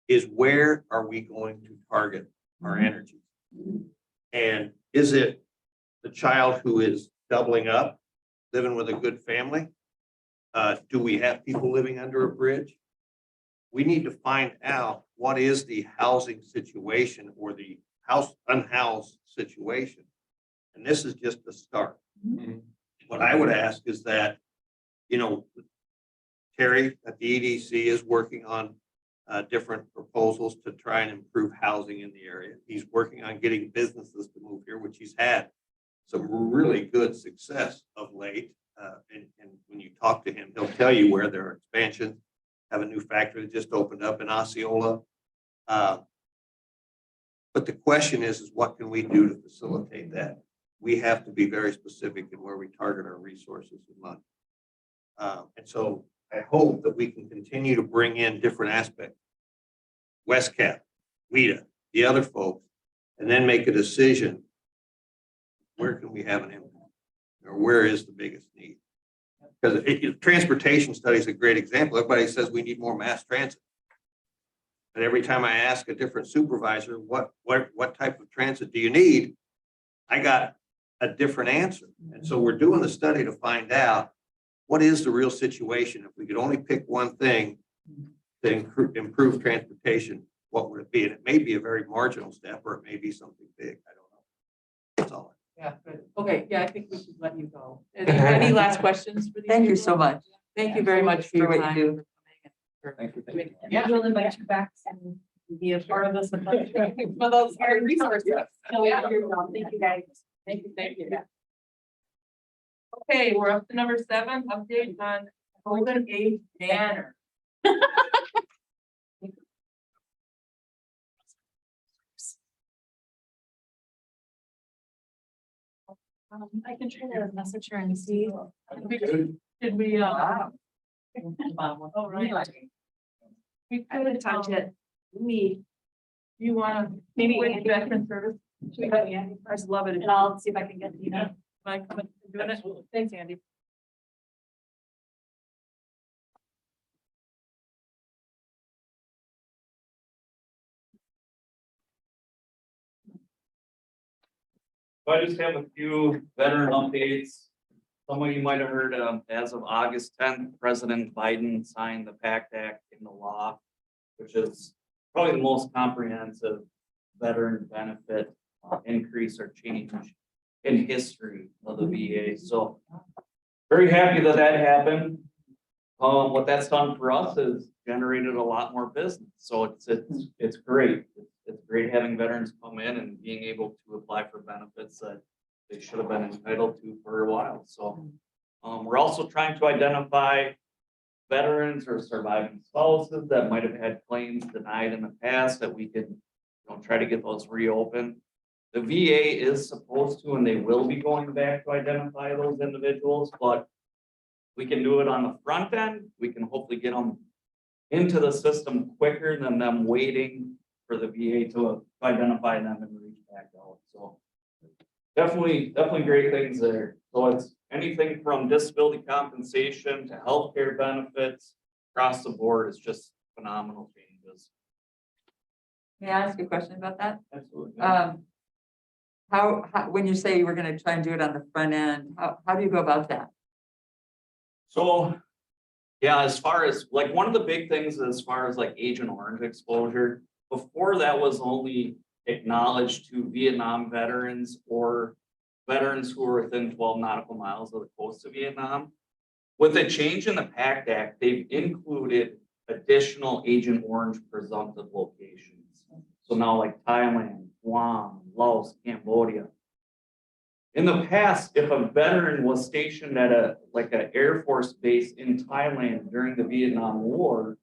F: is where are we going to target our energy? And is it the child who is doubling up, living with a good family? Do we have people living under a bridge? We need to find out what is the housing situation or the unhoused situation. And this is just the start. What I would ask is that, Terry at the EDC is working on different proposals to try and improve housing in the area. He's working on getting businesses to move here, which he's had some really good success of late. And when you talk to him, he'll tell you where there are expansions, have a new factory that just opened up in Osceola. But the question is what can we do to facilitate that? We have to be very specific in where we target our resources and money. And so I hope that we can continue to bring in different aspects. West Cap, WIDA, the other folks, and then make a decision. Where can we have an impact? Or where is the biggest need? Because transportation study is a great example. Everybody says we need more mass transit. And every time I ask a different supervisor, what type of transit do you need? I got a different answer. And so we're doing the study to find out what is the real situation. If we could only pick one thing to improve transportation, what would it be? And it may be a very marginal step, or it may be something big. I don't know. That's all.
B: Yeah, good. Okay, I think we should let you go. Any last questions for these
E: thank you
B: people?
E: so much
B: Thank you very much for
E: for
B: your
E: what
B: time.
E: you do.
H: Thank you.
G: Yeah, we'll invite you back and
J: be a part of this. For those are resources.
B: Oh, yeah.
J: Thank you, guys.
B: Thank you. Okay, we're up to number 7, update on Golden Age banner.
G: I can try to message her and see.
B: Did we,
E: Wow.
B: oh, right. We could
G: Touch it. Me.
B: You wanna,
G: Maybe
B: with
G: Andy.
B: veteran service,
G: Should we go, Andy?
B: I just love it.
G: And I'll see if I can get Dina.
B: Mike, come and doing it. Thanks, Andy.
L: So I just have a few veteran updates. Some of you might have heard, as of August 10th, President Biden signed the PACT Act into law, which is probably the most comprehensive veteran benefit increase or change in history of the VA. So very happy that that happened. What that's done for us is generated a lot more business. So it's great. It's great having veterans come in and being able to apply for benefits that they should have been entitled to for a while. So we're also trying to identify veterans or surviving spouses that might have had claims denied in the past that we could, try to get those reopened. The VA is supposed to, and they will be going back to identify those individuals, but we can do it on the front end. We can hopefully get them into the system quicker than them waiting for the VA to identify them and reach back out. So definitely great things there. So it's anything from disability compensation to healthcare benefits across the board is just phenomenal changes.
E: May I ask a question about that?
L: Absolutely.
E: How, when you say you were gonna try and do it on the front end, how do you go about that?
L: So, yeah, as far as like one of the big things as far as like Agent Orange exposure, before that was only acknowledged to Vietnam veterans or veterans who were within 12 nautical miles of the coast of Vietnam. With a change in the PACT Act, they've included additional Agent Orange presumptive locations. So now like Thailand, Guam, Laos, Cambodia. In the past, if a veteran was stationed at an Air Force base in Thailand during the Vietnam War,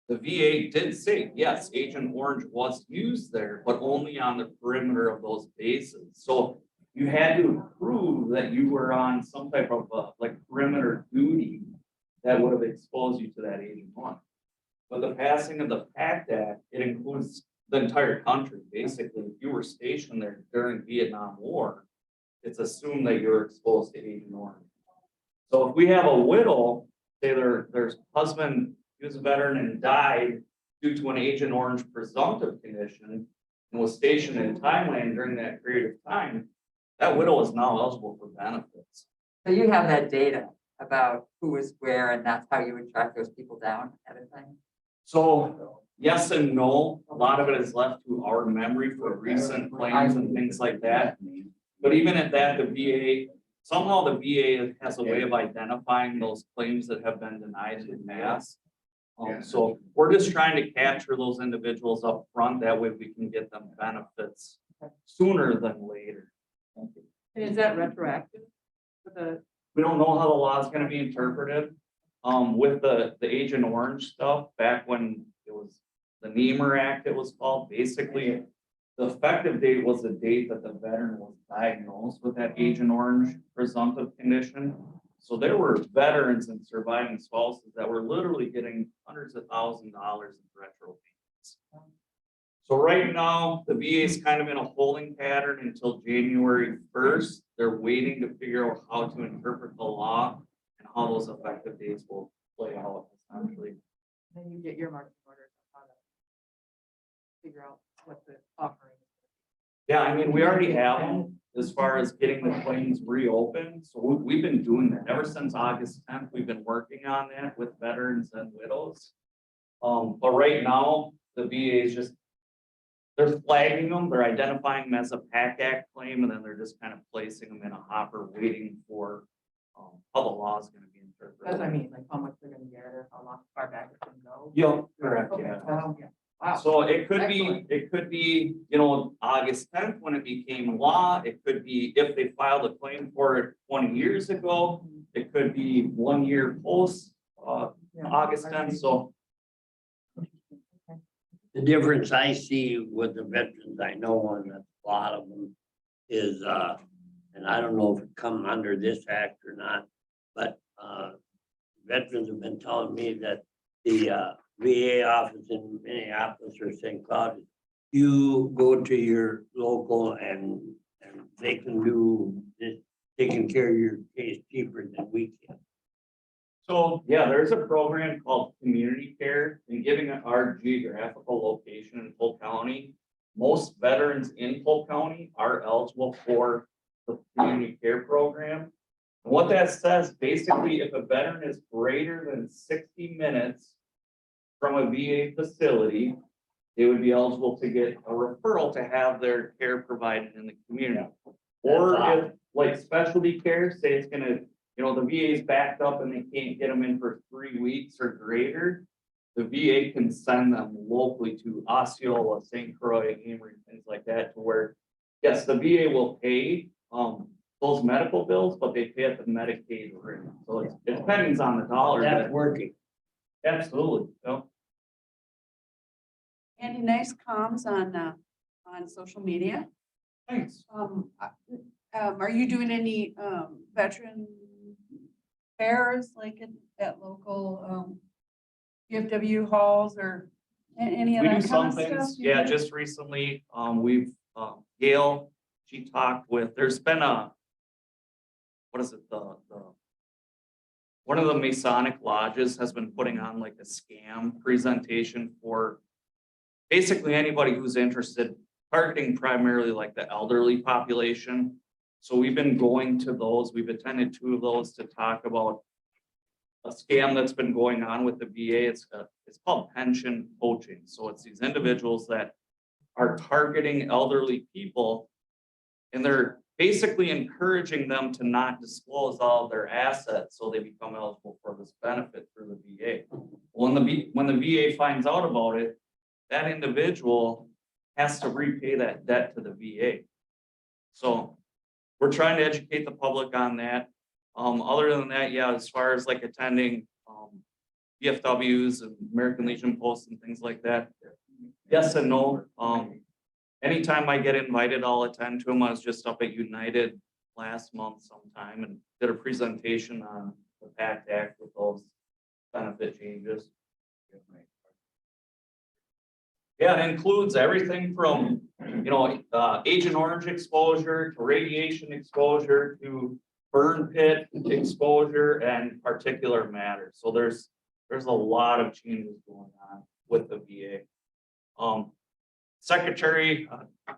L: the VA did say, yes, Agent Orange was used there, but only on the perimeter of those bases. So you had to prove that you were on some type of perimeter duty that would have exposed you to that Agent Orange. But the passing of the PACT Act, it includes the entire country. Basically, if you were stationed there during Vietnam War, it's assumed that you're exposed to Agent Orange. So if we have a widow, say their husband, he was a veteran and died due to an Agent Orange presumptive condition and was stationed in Thailand during that period of time, that widow is now eligible for benefits.
E: So you have that data about who was where, and that's how you would track those people down at a time?
L: So yes and no, a lot of it is left to our memory for recent claims and things like that. But even at that, the VA, somehow the VA has a way of identifying those claims that have been denied in the past. So we're just trying to capture those individuals up front. That way we can get them benefits sooner than later.
B: Is that retroactive? For the,
L: We don't know how the law is going to be interpreted. With the Agent Orange stuff, back when it was the Niemer Act, it was called, basically, the effective date was the date that the veteran was diagnosed with that Agent Orange presumptive condition. So there were veterans and surviving spouses that were literally getting hundreds of thousands of dollars in retro payments. So right now, the VA is kind of in a holding pattern until January 1st. They're waiting to figure out how to interpret the law and how those effective dates will play out essentially.
J: Then you get your marching orders on how to figure out what the offering is.
L: Yeah, I mean, we already have them as far as getting the claims reopened. So we've been doing that ever since August 10th. We've been working on that with veterans and widows. But right now, the VA is just, they're flagging them, they're identifying them as a PACT Act claim, and then they're just kind of placing them in a hopper, waiting for how the law is going to be interpreted.
J: That's what I mean, like how much they're gonna get or how long, far back it's gonna go.
L: Yeah, correct,
J: Okay,
L: yeah.
J: yeah.
L: So it could be, you know, August 10th when it became law. It could be if they filed a claim for it 20 years ago. It could be 1 year post, August 10th, so.
D: The difference I see with the veterans, I know, and a lot of them is, and I don't know if it come under this act or not, but, veterans have been telling me that the, VA office in Minneapolis or St. Cloud, you go to your local and they can do this, taking care of your case cheaper than we can.
L: So, yeah, there's a program called Community Care, and given our geographical location in Polk County, most veterans in Polk County are eligible for the Community Care Program. And what that says, basically, if a veteran is greater than 60 minutes from a VA facility, they would be eligible to get a referral to have their care provided in the community. Or if, like, specialty care, say it's gonna, you know, the VA is backed up and they can't get them in for 3 weeks or greater, the VA can send them locally to Osceola, St. Croix, Amory, things like that, to where, yes, the VA will pay those medical bills, but they pay at the Medicaid rate. So it depends on the dollar.
D: That's working.
L: Absolutely, no.
K: Andy, nice comms on social media.
L: Thanks.
K: Are you doing any, veteran fairs like at local, VFW halls or any of
L: We do
K: that kind
L: some
K: of stuff?
L: things, yeah, just recently, we've, Gail, she talked with, there's been what is it, one of the Masonic lodges has been putting on like a scam presentation for basically anybody who's interested, targeting primarily like the elderly population. So we've been going to those, we've attended 2 of those to talk about a scam that's been going on with the VA. It's called pension poaching. So it's these individuals that are targeting elderly people, and they're basically encouraging them to not disclose all of their assets so they become eligible for this benefit through the VA. When the VA finds out about it, that individual has to repay that debt to the VA. So we're trying to educate the public on that. Other than that, yeah, as far as like attending VFWs and American Legion posts and things like that, yes and no. Anytime I get invited, I'll attend to them. I was just up at United last month sometime and did a presentation on the PACT Act with those benefit changes. Yeah, it includes everything from, you know, Agent Orange exposure to radiation exposure to burn pit exposure and particulate matter. So there's a lot of changes going on with the VA. Secretary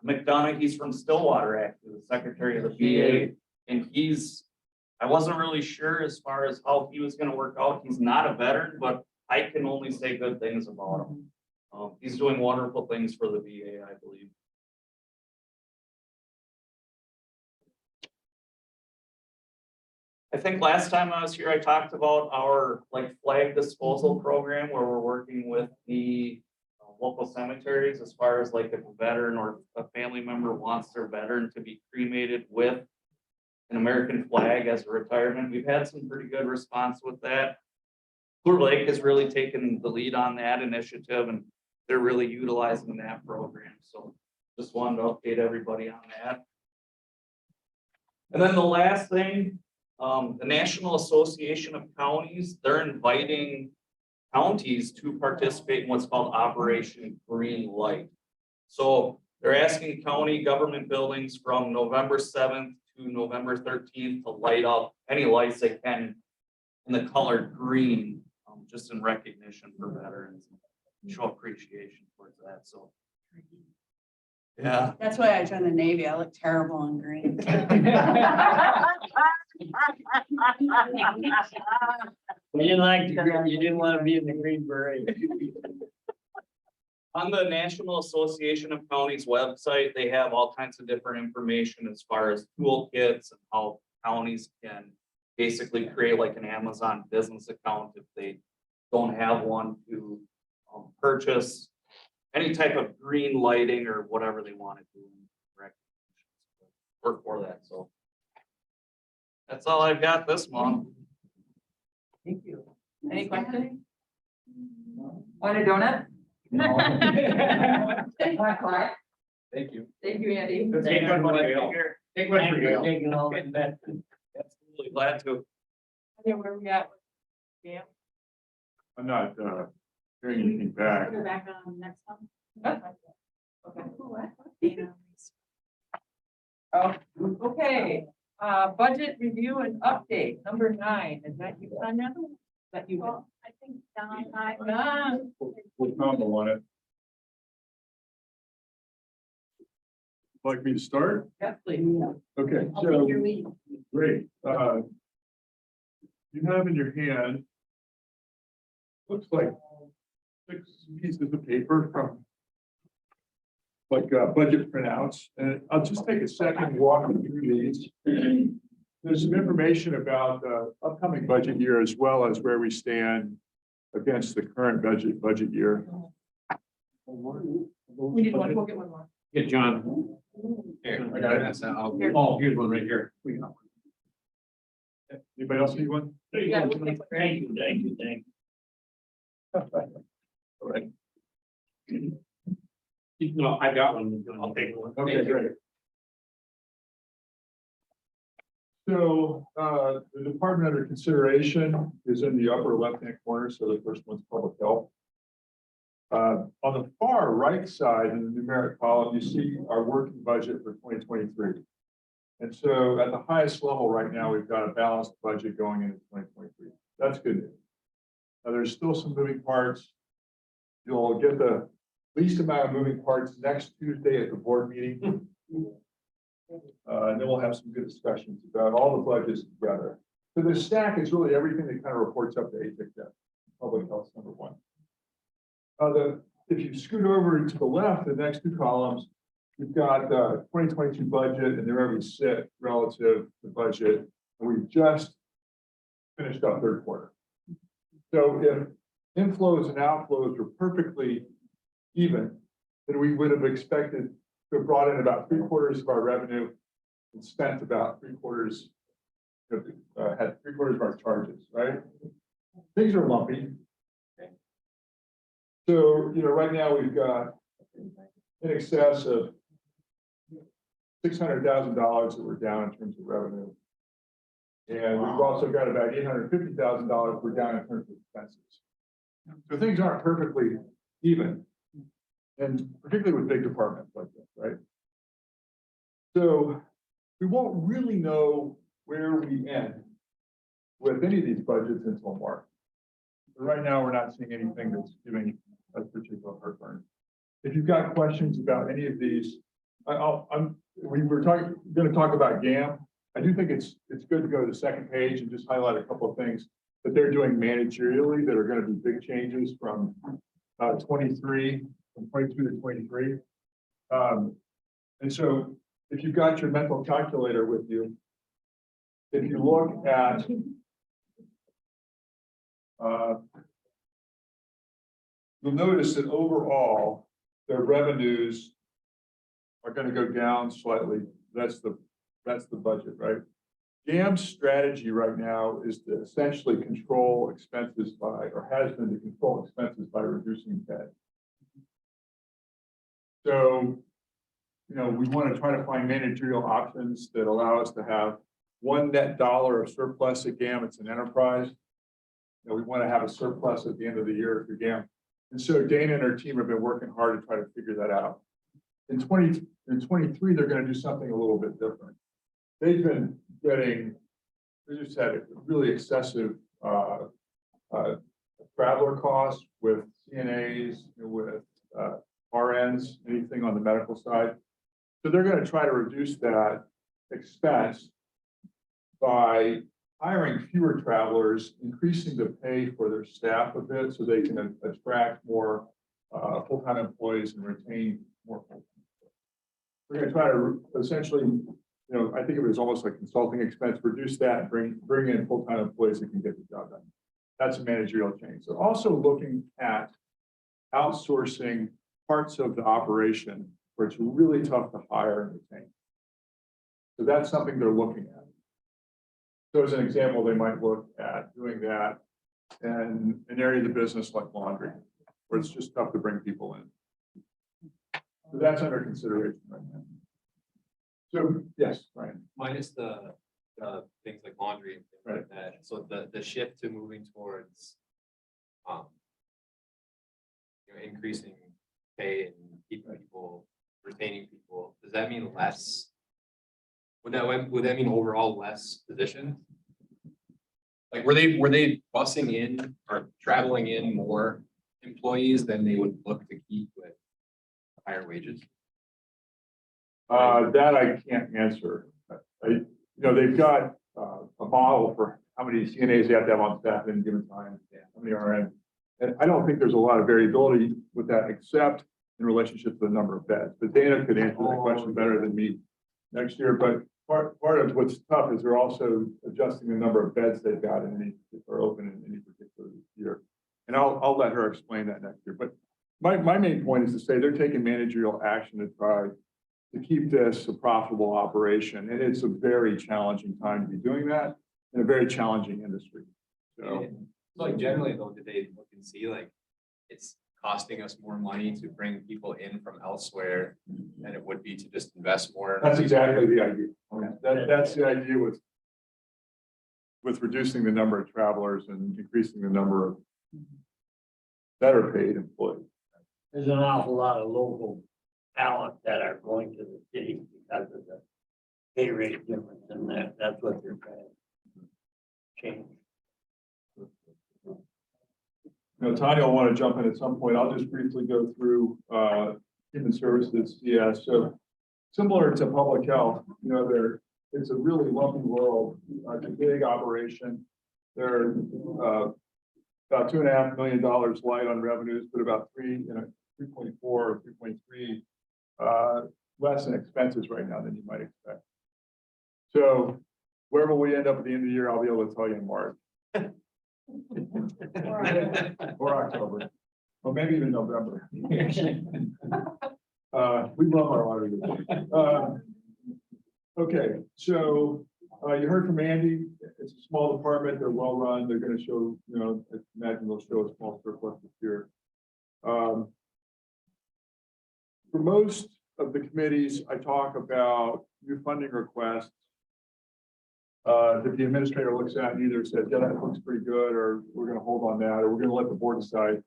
L: McDonough, he's from Stillwater, actually, the Secretary of the VA, and I wasn't really sure as far as how he was going to work out. He's not a veteran, but I can only say good things about him. He's doing wonderful things for the VA, I believe. I think last time I was here, I talked about our like flag disposal program where we're working with the local cemeteries as far as like if a veteran or a family member wants their veteran to be cremated with an American flag as a retirement. We've had some pretty good response with that. Clear Lake has really taken the lead on that initiative and they're really utilizing that program. So just wanted to update everybody on that. And then the last thing, the National Association of Counties, they're inviting counties to participate in what's called Operation Green Light. So they're asking county government buildings from November 7th to November 13th to light up any lights they can in the color green, just in recognition for veterans, show appreciation towards that. So, yeah.
K: That's why I joined the Navy. I look terrible in green.
D: You didn't want to be in the Green Beret.
L: On the National Association of Counties website, they have all kinds of different information as far as toolkits and how counties can basically create like an Amazon business account if they don't have one to purchase any type of green lighting or whatever they want to do. Work for that, so. That's all I've got this month.
B: Thank you. Any questions?
E: Want a donut?
C: Thank you.
B: Thank you, Andy.
I: Take one for Gail. Take one for Gail.
L: Absolutely glad to.
B: Yeah, where we at? Yeah.
M: I'm not hearing anything back.
G: Put it back on next one.
B: Okay. Oh, okay, budget review and update, number 9, is that you, Tanya? Is that you?
G: Well, I think Don,
B: Don.
M: We'll comment on it. Like me to start?
B: Yes, please.
M: Okay,
G: I'll
M: so,
G: take your lead.
M: great. You have in your hand, looks like 6 pieces of paper from budget printouts, and I'll just take a second and walk you through these. There's some information about the upcoming budget year as well as where we stand against the current budget year.
B: We need one, we'll get one more.
I: Get John.
C: Here, I got it.
I: Oh, here's one right here.
M: Anybody else need one?
B: Yeah.
D: Thank you.
M: All right.
I: No, I got one.
L: I'll take one.
M: Okay, great. So the department under consideration is in the upper left-hand corner, so the first one's public health. On the far right side in the numeric column, you see our working budget for 2023. And so at the highest level right now, we've got a balanced budget going into 2023. That's good news. Now, there's still some moving parts. You'll get the least amount of moving parts next Tuesday at the board meeting. And then we'll have some good discussions about all the budgets together. So the stack is really everything that kind of reports up to HHS, public health number 1. If you scoot over to the left, the next 2 columns, we've got the 2022 budget and where we sit relative to budget. And we've just finished up third quarter. So if inflows and outflows were perfectly even, then we would have expected to have brought in about 3/4 of our revenue and spent about 3/4, had 3/4 of our charges, right? Things are lumpy. So, right now we've got in excess of $600,000 that we're down in terms of revenue. And we've also got about $850,000 we're down in terms of expenses. So things aren't perfectly even. And particularly with big departments like this, right? So we won't really know where we end with any of these budgets until March. But right now, we're not seeing anything that's giving us particular heartburn. If you've got questions about any of these, we were going to talk about GAM. I do think it's good to go to the second page and just highlight a couple of things that they're doing managerially that are going to be big changes from 23. From 22 to 23. And so if you've got your mental calculator with you, if you look at you'll notice that overall their revenues are going to go down slightly. That's the budget, right? GAM's strategy right now is to essentially control expenses or has been to control expenses by reducing debt. So, we want to try to find managerial options that allow us to have one net dollar of surplus at GAM. It's an enterprise. We want to have a surplus at the end of the year for GAM. And so Dana and her team have been working hard to try to figure that out. In 23, they're going to do something a little bit different. They've been getting, they just had really excessive traveler costs with CNAs, with RNs, anything on the medical side. So they're going to try to reduce that expense by hiring fewer travelers, increasing the pay for their staff a bit so they can attract more full-time employees and retain more full-time. We're going to try to essentially, I think it was almost like consulting expense, reduce that and bring in full-time employees that can get the job done. That's a managerial change. So also looking at outsourcing parts of the operation where it's really tough to hire and retain. So that's something they're looking at. So as an example, they might look at doing that in an area of the business like laundry, where it's just tough to bring people in. So that's under consideration right now. So, yes, Ryan.
C: Minus the things like laundry and things like that. So the shift to moving towards increasing pay and keeping people, retaining people, does that mean less? Would that mean overall less positions? Like, were they busing in or traveling in more employees than they would look to keep with higher wages?
M: That I can't answer. They've got a model for how many CNAs they have to have on staff at any given time, how many RN. And I don't think there's a lot of variability with that, except in relationship to the number of beds. But Dana could answer that question better than me next year. But part of what's tough is they're also adjusting the number of beds they've got in any, or open in any particular year. And I'll let her explain that next year. But my main point is to say they're taking managerial action to try to keep this a profitable operation. And it's a very challenging time to be doing that in a very challenging industry. So,
C: Like generally though, did they look and see like it's costing us more money to bring people in from elsewhere than it would be to just invest more?
M: that's exactly the idea. That's the idea with reducing the number of travelers and increasing the number of better paid employees.
D: There's an awful lot of local talent that are going to the city because of the pay rate difference, and that's what they're trying to change.
M: Tanya will want to jump in at some point. I'll just briefly go through human services. Yeah, so similar to public health, it's a really lumpy world. It's a big operation. They're about $2.5 million light on revenues, but about 3.4 or 3.3 less in expenses right now than you might expect. So where will we end up at the end of the year? I'll be able to tell you in March. Or October, or maybe even November. We love our auditors. Okay, so you heard from Andy. It's a small department. They're well run. They're going to show, I imagine they'll show a small surplus this year. For most of the committees, I talk about new funding requests that the administrator looks at and either says, yeah, that looks pretty good, or we're going to hold on that, or we're going to let the board decide.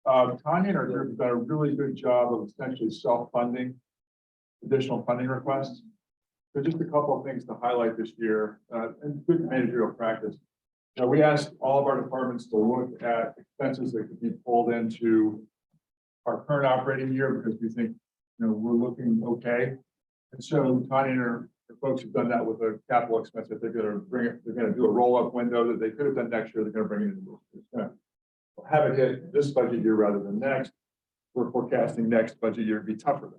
M: Tanya and our group have done a really good job of essentially self-funding additional funding requests. So just a couple of things to highlight this year, and good managerial practice. We asked all of our departments to look at expenses that could be pulled into our current operating year because we think, we're looking okay. And so Tanya and her folks have done that with a capital expense that they're going to do a roll-up window that they could have done next year. They're going to bring it in. It's going to have it hit this budget year rather than next. We're forecasting next budget year to be tougher.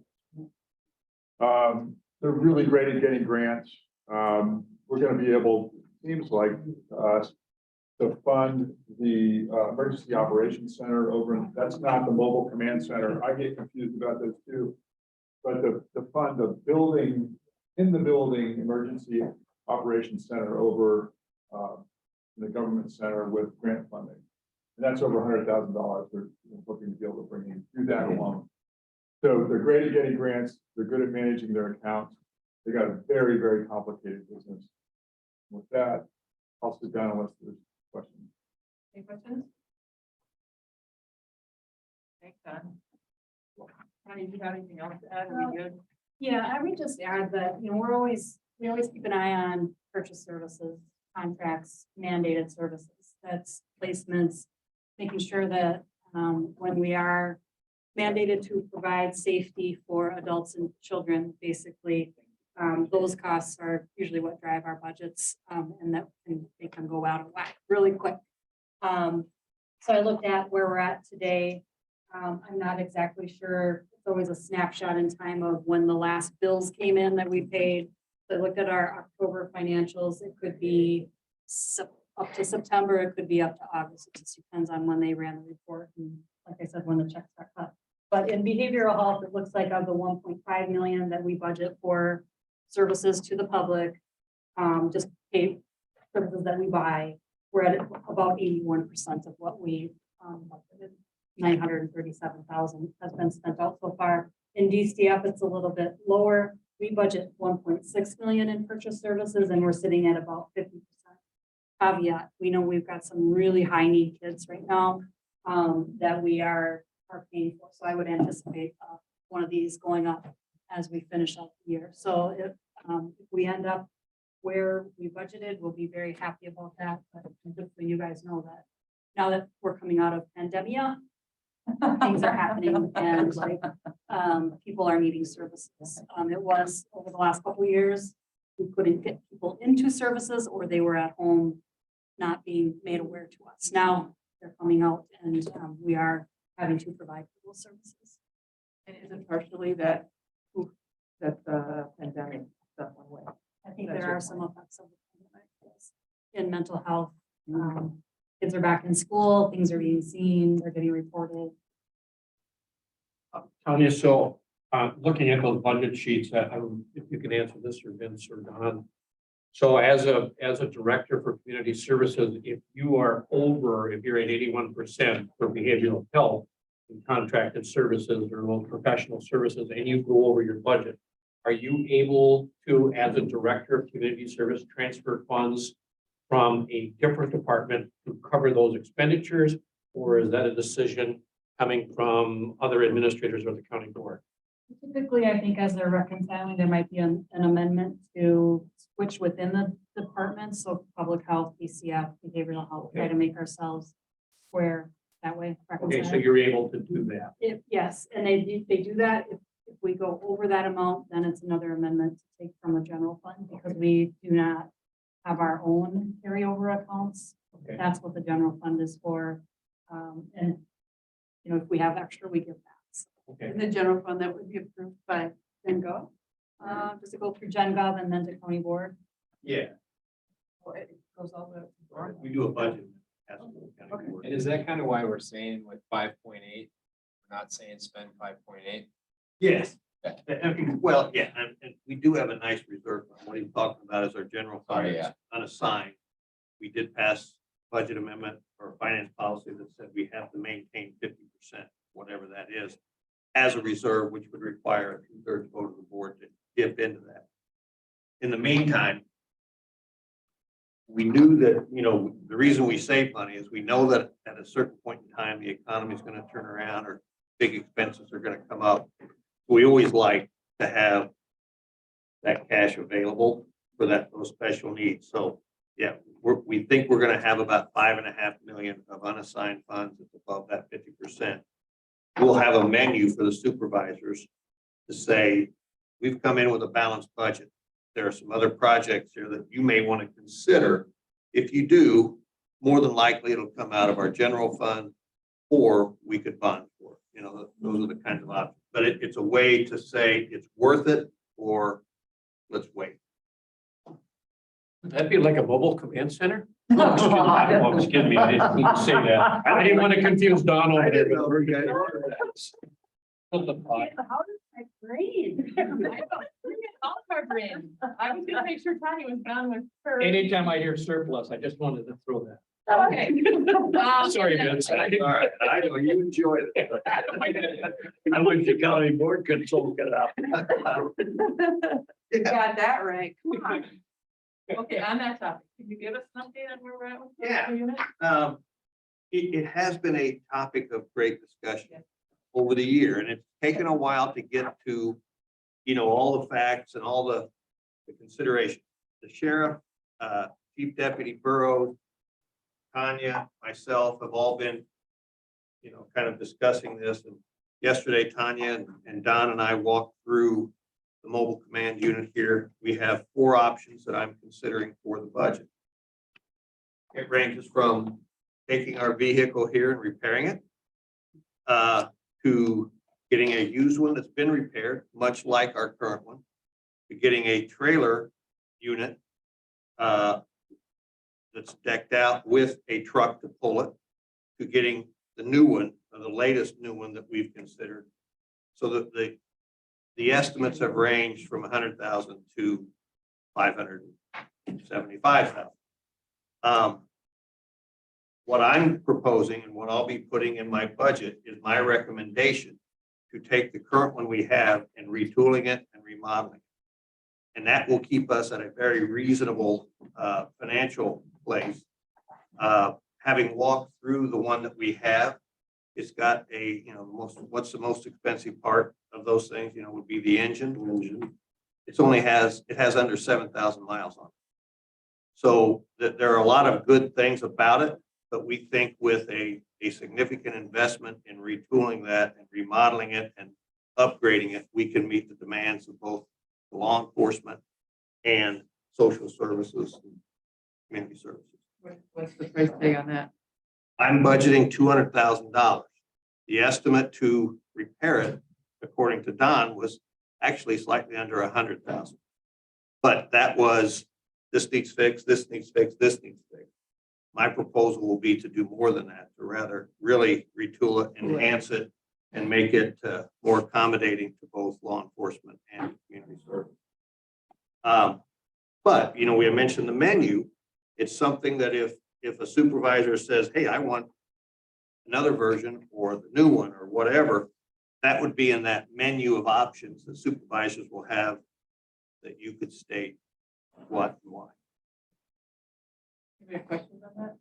M: They're really great at getting grants. We're going to be able, seems like, to fund the emergency operations center over. That's not the mobile command center. I get confused about those too. But to fund the building, in the building emergency operations center over the government center with grant funding. And that's over $100,000. We're looking to be able to bring in through that alone. So they're great at getting grants. They're good at managing their accounts. They got a very, very complicated business. With that, I'll sit down unless there's questions.
B: Any questions? Thanks, Don. Connie, do you have anything else to add? Are we good?
G: Yeah, I would just add that, we always keep an eye on purchase services, contracts, mandated services. That's placements, making sure that when we are mandated to provide safety for adults and children, basically, those costs are usually what drive our budgets, and that can make them go out of whack really quick. So I looked at where we're at today. I'm not exactly sure. It's always a snapshot in time of when the last bills came in that we paid. So I looked at our October financials. It could be up to September. It could be up to August. It just depends on when they ran the report. And like I said, when the checks are cut. But in behavioral health, it looks like of the 1.5 million that we budget for services to the public, just pay services that we buy, we're at about 81% of what we budgeted. 937,000 has been spent out so far. In DCF, it's a little bit lower. We budget 1.6 million in purchase services, and we're sitting at about 50%. Caveat, we know we've got some really high need kids right now that we are paying for. So I would anticipate one of these going up as we finish out the year. So if we end up where we budgeted, we'll be very happy about that. But just so you guys know that now that we're coming out of pandemia, things are happening and like people are needing services. It was over the last couple of years, we couldn't get people into services or they were at home not being made aware to us. Now they're coming out and we are having to provide those services.
B: And is it partially that, that the pandemic stuff went away?
G: I think there are some effects of the pandemic yes. In mental health. Kids are back in school, things are being seen, they're getting reported.
I: Tanya, so looking at those budget sheets, I don't know if you can answer this or Vince or Don. So as a director for community services, if you are over, if you're at 81% for behavioral health and contracted services or low professional services, and you go over your budget, are you able to, as a director of community service, transfer funds from a different department to cover those expenditures? Or is that a decision coming from other administrators or the county board?
G: Typically, I think as they're reconciling, there might be an amendment to switch within the department. So public health, PCF, behavioral health, try to make ourselves square that way.
I: Okay, so you're able to do that.
G: Yes, and they do that. If we go over that amount, then it's another amendment to take from the general fund because we do not have our own carryover accounts.
I: Okay.
G: That's what the general fund is for. And you know, if we have extra, we give that.
I: Okay.
K: In the general fund that would be approved by GenGov.
G: Does it go through GenGov and then to county board?
F: Yeah,
G: It goes all the way up to the board.
F: we do a budget.
C: And is that kind of why we're saying with 5.8, we're not saying spend 5.8?
F: Yes. Well, yeah, and we do have a nice reserve fund. What he's talking about is our general fund
C: Oh,
F: is
C: yeah.
F: unassigned. We did pass budget amendment or finance policy that said we have to maintain 50%, whatever that is, as a reserve, which would require a 2/3 vote of the board to dip into that. In the meantime, we knew that, you know, the reason we save money is we know that at a certain point in time, the economy is going to turn around or big expenses are going to come up. We always like to have that cash available for those special needs. So, yeah, we think we're going to have about 5.5 million of unassigned funds. It's above that 50%. We'll have a menu for the supervisors to say, we've come in with a balanced budget. There are some other projects here that you may want to consider. If you do, more than likely it'll come out of our general fund or we could bond for it. You know, those are the kinds of options. But it's a way to say it's worth it or let's wait.
I: Would that be like a mobile command center? Oh, excuse me. Oh, excuse me, I didn't mean to say that. I didn't want to confuse Don over there.
G: How does my brain?
B: I was gonna make sure Tanya was done with her.
I: Anytime I hear surplus, I just wanted to throw that.
B: Okay.
I: Sorry, Vince.
D: All right, I know you enjoyed it. I wish the county board could soak it up.
K: You got that right. Come on.
B: Okay, on that topic, can you give us an update on where we're at with the
F: Yeah.
B: unit?
F: It has been a topic of great discussion over the year, and it's taken a while to get to, you know, all the facts and all the consideration. The sheriff, Chief Deputy Burrows, Tanya, myself have all been, you know, kind of discussing this. And yesterday, Tanya and Don and I walked through the mobile command unit here. We have 4 options that I'm considering for the budget. It ranges from taking our vehicle here and repairing it, to getting a used one that's been repaired, much like our current one, to getting a trailer unit that's decked out with a truck to pull it, to getting the new one, or the latest new one that we've considered, So the estimates have ranged from 100,000 to 575,000. What I'm proposing and what I'll be putting in my budget is my recommendation to take the current one we have and retooling it and remodeling it. And that will keep us at a very reasonable financial place. Having walked through the one that we have, it's got a, what's the most expensive part of those things, would be the engine. It has under 7,000 miles on it. So there are a lot of good things about it, but we think with a significant investment in retooling that and remodeling it and upgrading it, we can meet the demands of both law enforcement and social services, and community services.
E: What's the price tag on that?
F: I'm budgeting $200,000. The estimate to repair it, according to Don, was actually slightly under 100,000. But that was, this needs fixed, this needs fixed, this needs fixed. My proposal will be to do more than that, to rather really retool it, enhance it, and make it more accommodating to both law enforcement and community service. But, we have mentioned the menu. It's something that if a supervisor says, hey, I want another version or the new one or whatever, that would be in that menu of options that supervisors will have, that you could state what and why.
B: Any questions on that?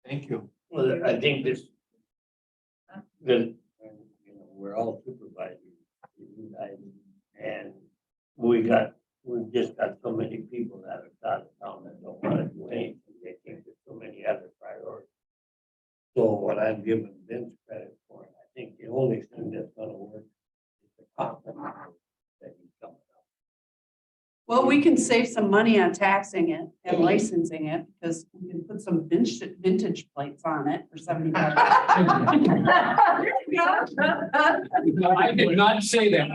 I: Thank you.
D: Well, I think this, then, we're all supervisors, you guys, and we've just got so many people that are out of town that don't want to do anything. They think there's so many other priorities. So what I've given Vince credit for, I think the only thing that's gonna work is the compromise that he's coming up.
K: Well, we can save some money on taxing it and licensing it, because we can put some vintage plates on it for $75.
I: I did not say that.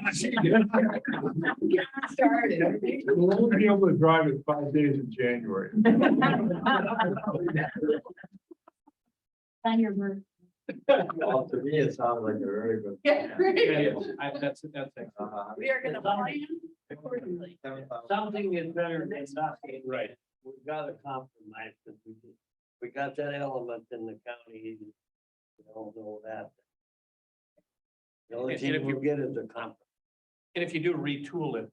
M: We'll only be able to drive it 5 days in January.
G: On your bird.
D: Well, to me, it sounds like a very good.
K: Yeah, great.
I: That's
K: We are gonna plan accordingly.
D: Something is better than nothing. Right. We've got to compromise, because we got that element in the county. We all know that. The only
I: And
D: thing
I: if you-
D: we'll get is a compromise.
I: And if you do retool it,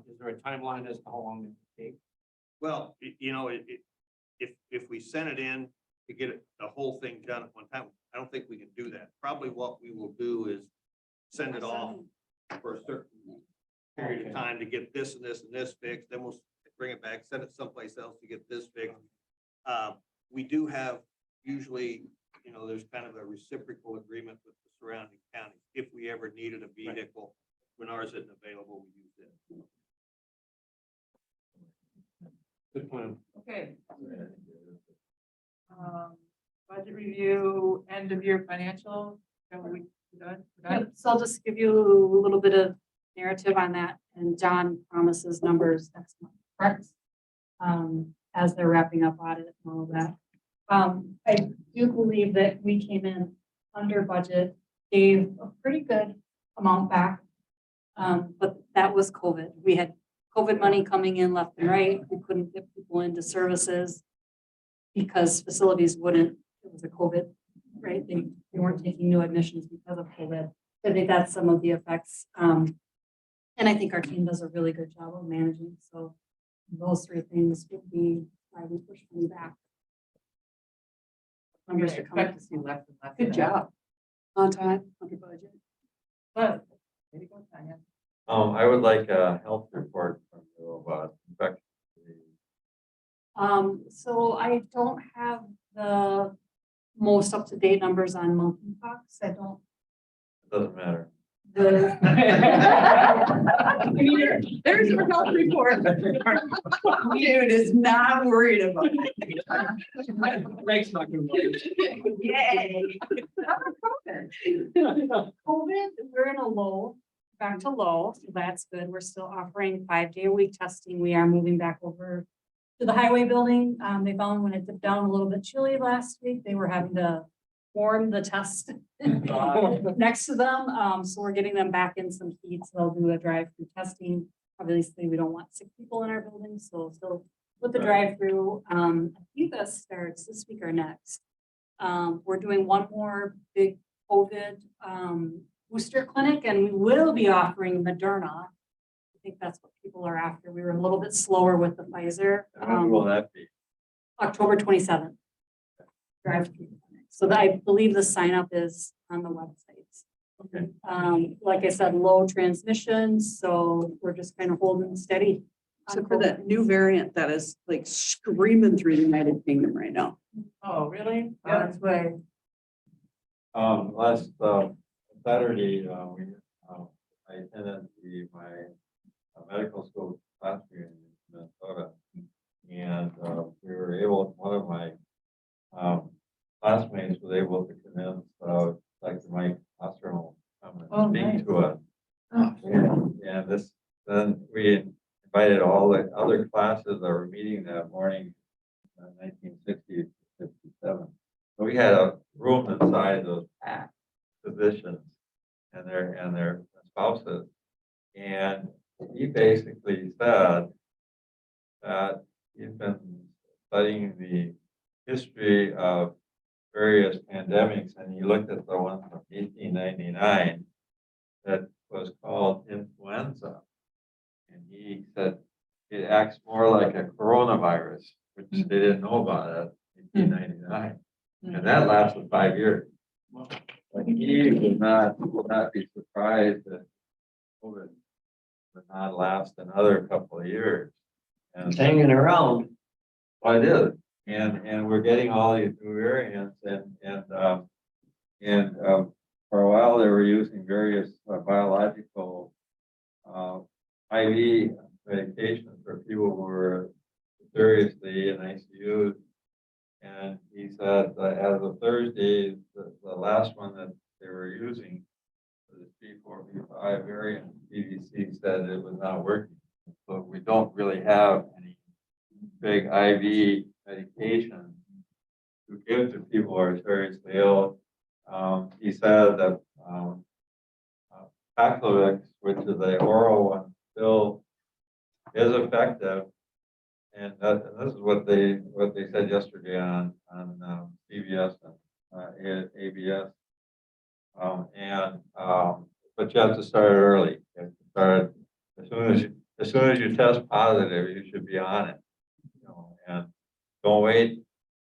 I: is there a timeline as to how long it will take?
F: Well, if we send it in to get the whole thing done at one time, I don't think we can do that. Probably what we will do is send it off for a certain period of time to get this and this and this fixed, then we'll bring it back, send it someplace else to get this fixed. We do have usually, there's kind of a reciprocal agreement with the surrounding counties. If we ever needed a vehicle, when ours isn't available, we use it.
I: Good plan.
B: Okay. Budget review, end of year financial. Are we done? We're done?
G: Yep, so I'll just give you a little bit of narrative on that, and John promises numbers next month, correct? As they're wrapping up audit and all of that. I do believe that we came in under budget, gave a pretty good amount back. But that was COVID. We had COVID money coming in left and right. We couldn't get people into services because facilities wouldn't, it was a COVID, right? They weren't taking new admissions because of COVID. I think that's some of the effects. And I think our team does a really good job of managing. So those three things would be why we push money back. Numbers are coming.
B: Expect to see less and less.
K: Good job. On time, under budget.
B: But, there you go, Tanya.
H: I would like a health report from you about infection.
G: So I don't have the most up-to-date numbers on monkeypox. I don't.
H: Doesn't matter.
K: There's your health report. Dude is not worried about it.
I: Greg's not gonna worry.
K: Yay.
G: COVID, we're in a low, back to low, so that's good. We're still offering 5-day-a-week testing. We are moving back over to the highway building. They found when it dipped down a little bit chilly last week, they were having to form the test next to them. So we're getting them back in some heat. So they'll do a drive-through testing. Obviously, we don't want sick people in our building, so still with the drive-through. I think that starts this week or next. We're doing one more big COVID booster clinic, and we will be offering Moderna. I think that's what people are after. We were a little bit slower with the Pfizer.
F: When will that be?
G: October 27th. Drive-through. So I believe the sign up is on the website.
F: Okay.
G: Like I said, low transmission, so we're just kind of holding steady.
K: So for that new variant that is like screaming through the United Kingdom right now.
B: Oh, really?
G: That's way.
N: Last Saturday, I attended my medical school class here in Minnesota. And we were able, one of my classmates was able to convince Dr. Mike Osterholm to come and speak to us. And then we invited all the other classes that were meeting that morning, 1960, 57. So we had a room inside those packed physicians and their spouses. And he basically said that he's been studying the history of various pandemics, and he looked at the one from 1899 that was called influenza. And he said it acts more like a coronavirus, which they didn't know about it in 1899. And that lasted 5 years. But he would not be surprised that COVID would not last another couple of years. And
D: It's hanging around.
N: well, it is. And we're getting all these new variants and for a while they were using various biological IV medications for people who were seriously in ICUs. And he said as of Thursday, the last one that they were using, the B4B5 variant, CDC said it was not working. So we don't really have any big IV medication to give to people who are seriously ill. He said that Paxlovid, which is the oral one, still is effective. And this is what they said yesterday on CBS and ABS. But you have to start early. You have to start as soon as you test positive, you should be on it. And don't wait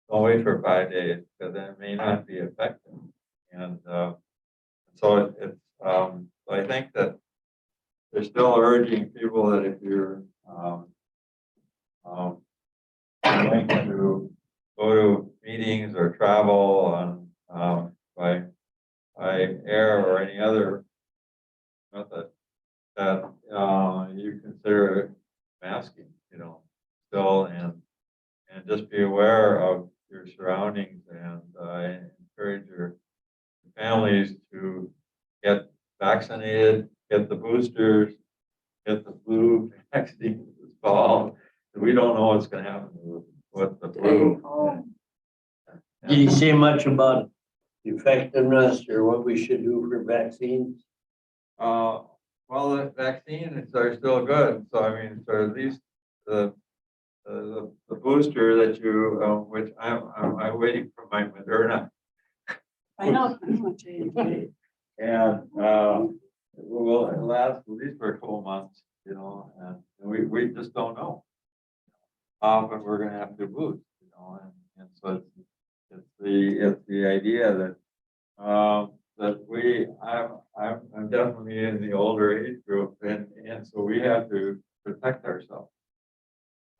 N: for 5 days because it may not be effective. And so so I think that they're still urging people that if you're going to go to meetings or travel on by air or any other method, that you consider masking, still and just be aware of your surroundings. And I encourage your families to get vaccinated, get the boosters, get the flu vaccine this fall. We don't know what's going to happen with the flu.
D: Did you say much about effectiveness or what we should do for vaccines?
N: Well, the vaccines are still good. So I mean, so at least the booster that you, which I'm waiting for my Moderna.
K: I know.
N: And will last at least for a couple months, and we just don't know how often we're going to have to boost, and so it's the idea that I'm definitely in the older age group, and so we have to protect ourselves,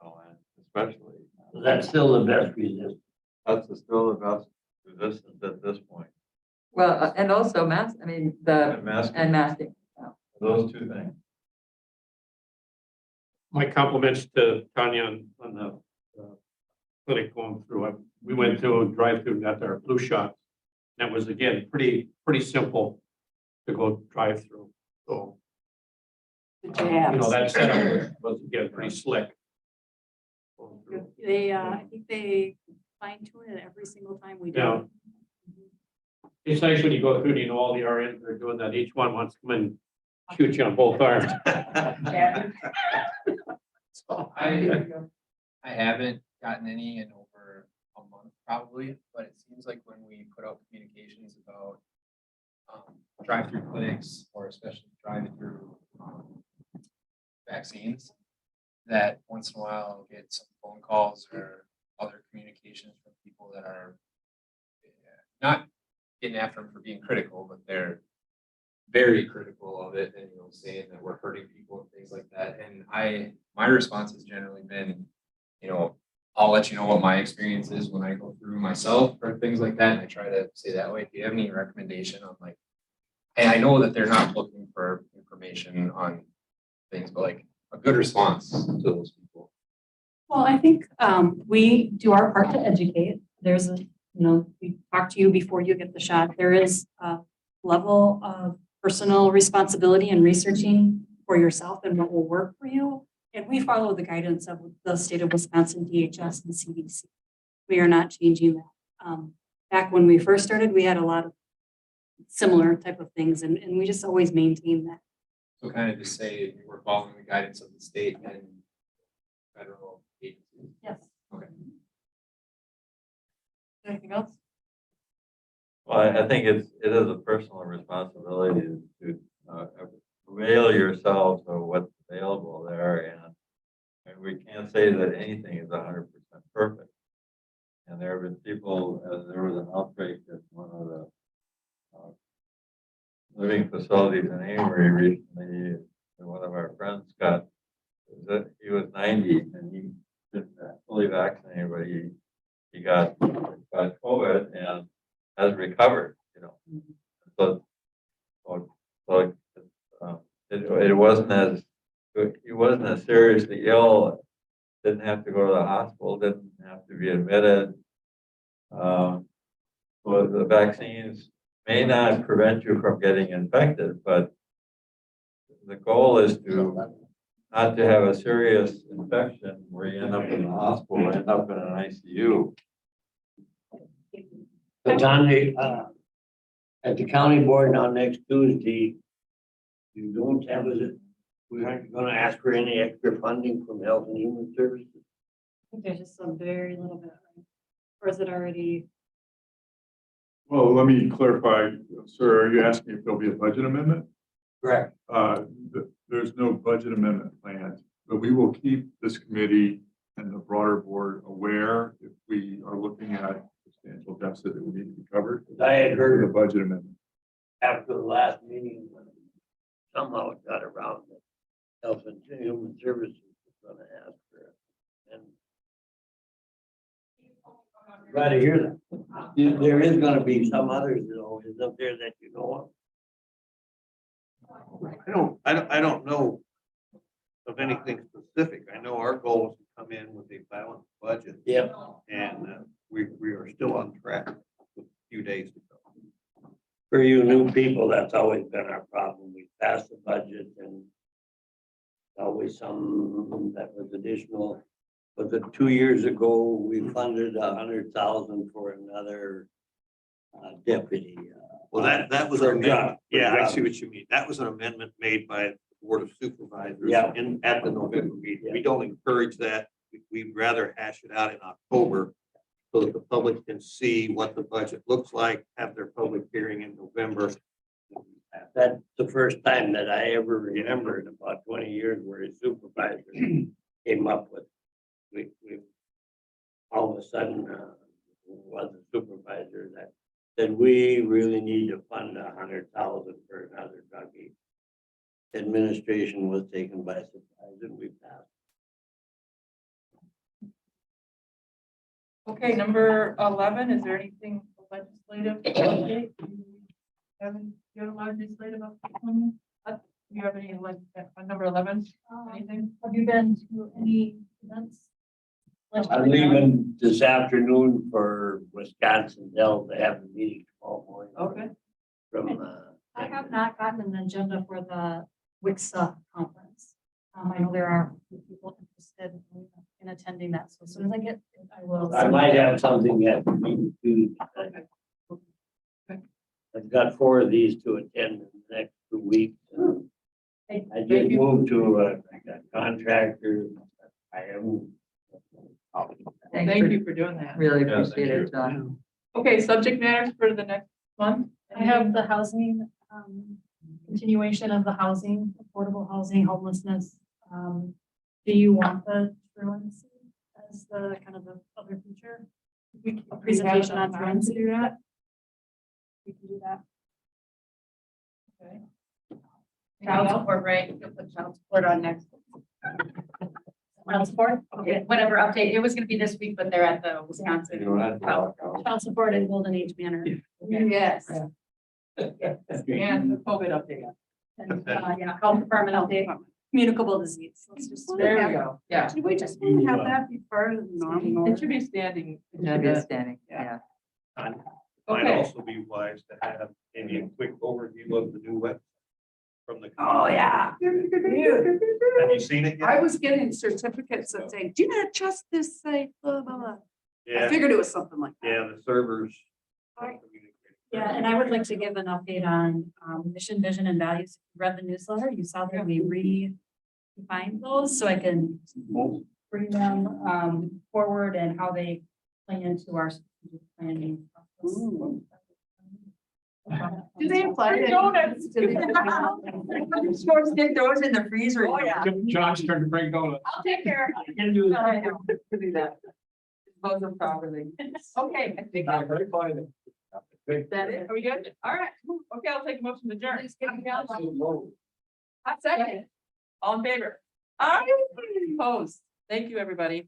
N: and especially
D: That's still the best resistance.
N: that's still the best resistance at this point.
E: Well, and also mask, I mean,
N: And
E: masking.
N: those two things.
I: My compliments to Tanya on the clinic going through. We went through a drive-through, got our flu shot. That was again, pretty simple to go drive through. So, that setup was again, pretty slick.
G: I think they fine tune it every single time we do.
I: Yeah.
G: it.
I: It's nice when you go through and you know all the RNs are doing that. Each one wants to come and shoot you on both arms. So,
C: I haven't gotten any in over a month probably, but it seems like when we put out communications about drive-through clinics or especially drive-through vaccines, that once in a while I'll get some phone calls or other communications from people that are not getting after them for being critical, but they're very critical of it and, saying that we're hurting people and things like that. And my response has generally been, I'll let you know what my experience is when I go through myself or things like that. And I try to say that way. Do you have any recommendation on and I know that they're not looking for information on things, but like a good response to those people.
G: Well, I think we do our part to educate. There's we talk to you before you get the shot. There is a level of personal responsibility and researching for yourself and what will work for you. And we follow the guidance of the state of Wisconsin, DHS and CDC. We are not changing that. Back when we first started, we had a lot of similar type of things and we just always maintain that.
C: So kind of just say we're following the guidance of the state and federal agencies.
G: Yes.
C: Okay.
B: Anything else?
N: Well, I think it is a personal responsibility to avail yourselves of what's available there, and we can't say that anything is 100% perfect. And there have been people, there was an outbreak at one of the living facilities in Amory recently, and one of our friends he was 90 and he been fully vaccinated, but he got COVID and has recovered, So it wasn't as seriously ill, didn't have to go to the hospital, didn't have to be admitted. So the vaccines may not prevent you from getting infected, but the goal is not to have a serious infection where you end up in the hospital, end up in an ICU.
D: But on at the county board now next Tuesday, you don't have it, we aren't gonna ask for any extra funding from Health and Human Services.
G: I think there's just some very little bit, right? Or is it already?
M: Well, let me clarify, sir, are you asking if there'll be a budget amendment?
D: Correct.
M: There's no budget amendment planned, but we will keep this committee and the broader board aware if we are looking at substantial deficit that would need to be covered.
D: I had heard
M: The budget amendment.
D: after the last meeting, when somehow it got around that Health and Human Services was gonna ask for it. And glad to hear that. There is gonna be some others, isn't there, that you know of?
F: I don't know of anything specific. I know our goal is to come in with a balanced budget.
D: Yep.
F: And we are still on track with a few days to go.
D: For you new people, that's always been our problem. We pass the budget and always some that was additional. Was it 2 years ago, we funded 100,000 for another deputy.
F: Well, that was an
D: For job,
F: amendment.
D: for
F: Yeah, I
D: job.
F: see what you mean. That was an amendment made by the Board of Supervisors
D: Yeah.
F: at the November meeting.
D: Yeah.
F: We don't encourage that. We'd rather hash it out in October so that the public can see what the budget looks like, have their public hearing in November.
D: That's the first time that I ever remember in about 20 years where a supervisor came up with, we all of a sudden, was a supervisor that said, we really need to fund 100,000 for another druggie. Administration was taken by surprise and we passed.
B: Okay, number 11, is there anything legislative? update? You have a legislative update? Do you have any, on number 11, anything?
G: Have you been to any events?
D: I'm leaving this afternoon for Wisconsin Dells. They have a meeting tomorrow morning.
B: Okay.
D: From,
G: I have not gotten an agenda for the WICSA conference. I know there are people interested in attending that, so as soon as I get it, I will.
D: I might have something at meeting Tuesday. I've got 4 of these to attend in the next 2 weeks. I just moved to a contractor. I am.
B: Thank you for doing that.
E: Really
N: Yeah, thank
E: appreciate
N: you.
E: it, John.
B: Okay, subject matters for the next month?
G: I have the housing, continuation of the housing, affordable housing, homelessness. Do you want the truancy as the kind of the other feature? A presentation on truancy? Do that? We can do that.
B: Okay.
A: Child support, right? You can put child support on next.
G: Child support?
A: Okay, whatever update. It was gonna be this week, but they're at the Wisconsin.
G: Child support in Golden Age Manor.
B: Yes. And the COVID update.
G: And, yeah, health department update, communicable disease. Let's just.
B: There we go. Yeah.
K: Did we just want to have that be part of the normal?
B: It should be standing.
E: It should be standing, yeah.
F: Might
B: Okay.
F: also be wise to have maybe a quick overview of the new web from the.
K: Oh, yeah.
F: Have you seen it
K: I
F: yet?
K: was getting certificates of saying, do not trust this site, blah, blah, blah. I
F: Yeah,
K: figured it was something like that.
F: yeah, the servers.
G: Yeah, and I would like to give an update on mission, vision, and values. If you read the newsletter, you saw that we redefined those, so I can bring them forward and how they play into our strategic planning process.
K: Do they apply to?
B: Donuts.
E: Sure, stick those in the freezer.
B: Oh, yeah.
I: John's turn to bring donuts.
B: I'll take care of it.
E: Do that. Dispose them properly.
B: Okay, I think
I: Not very fine.
B: that it. Are we good? All right. Okay, I'll take a motion to adjourn. Hot second. All in favor? Aye. Opposed. Thank you, everybody.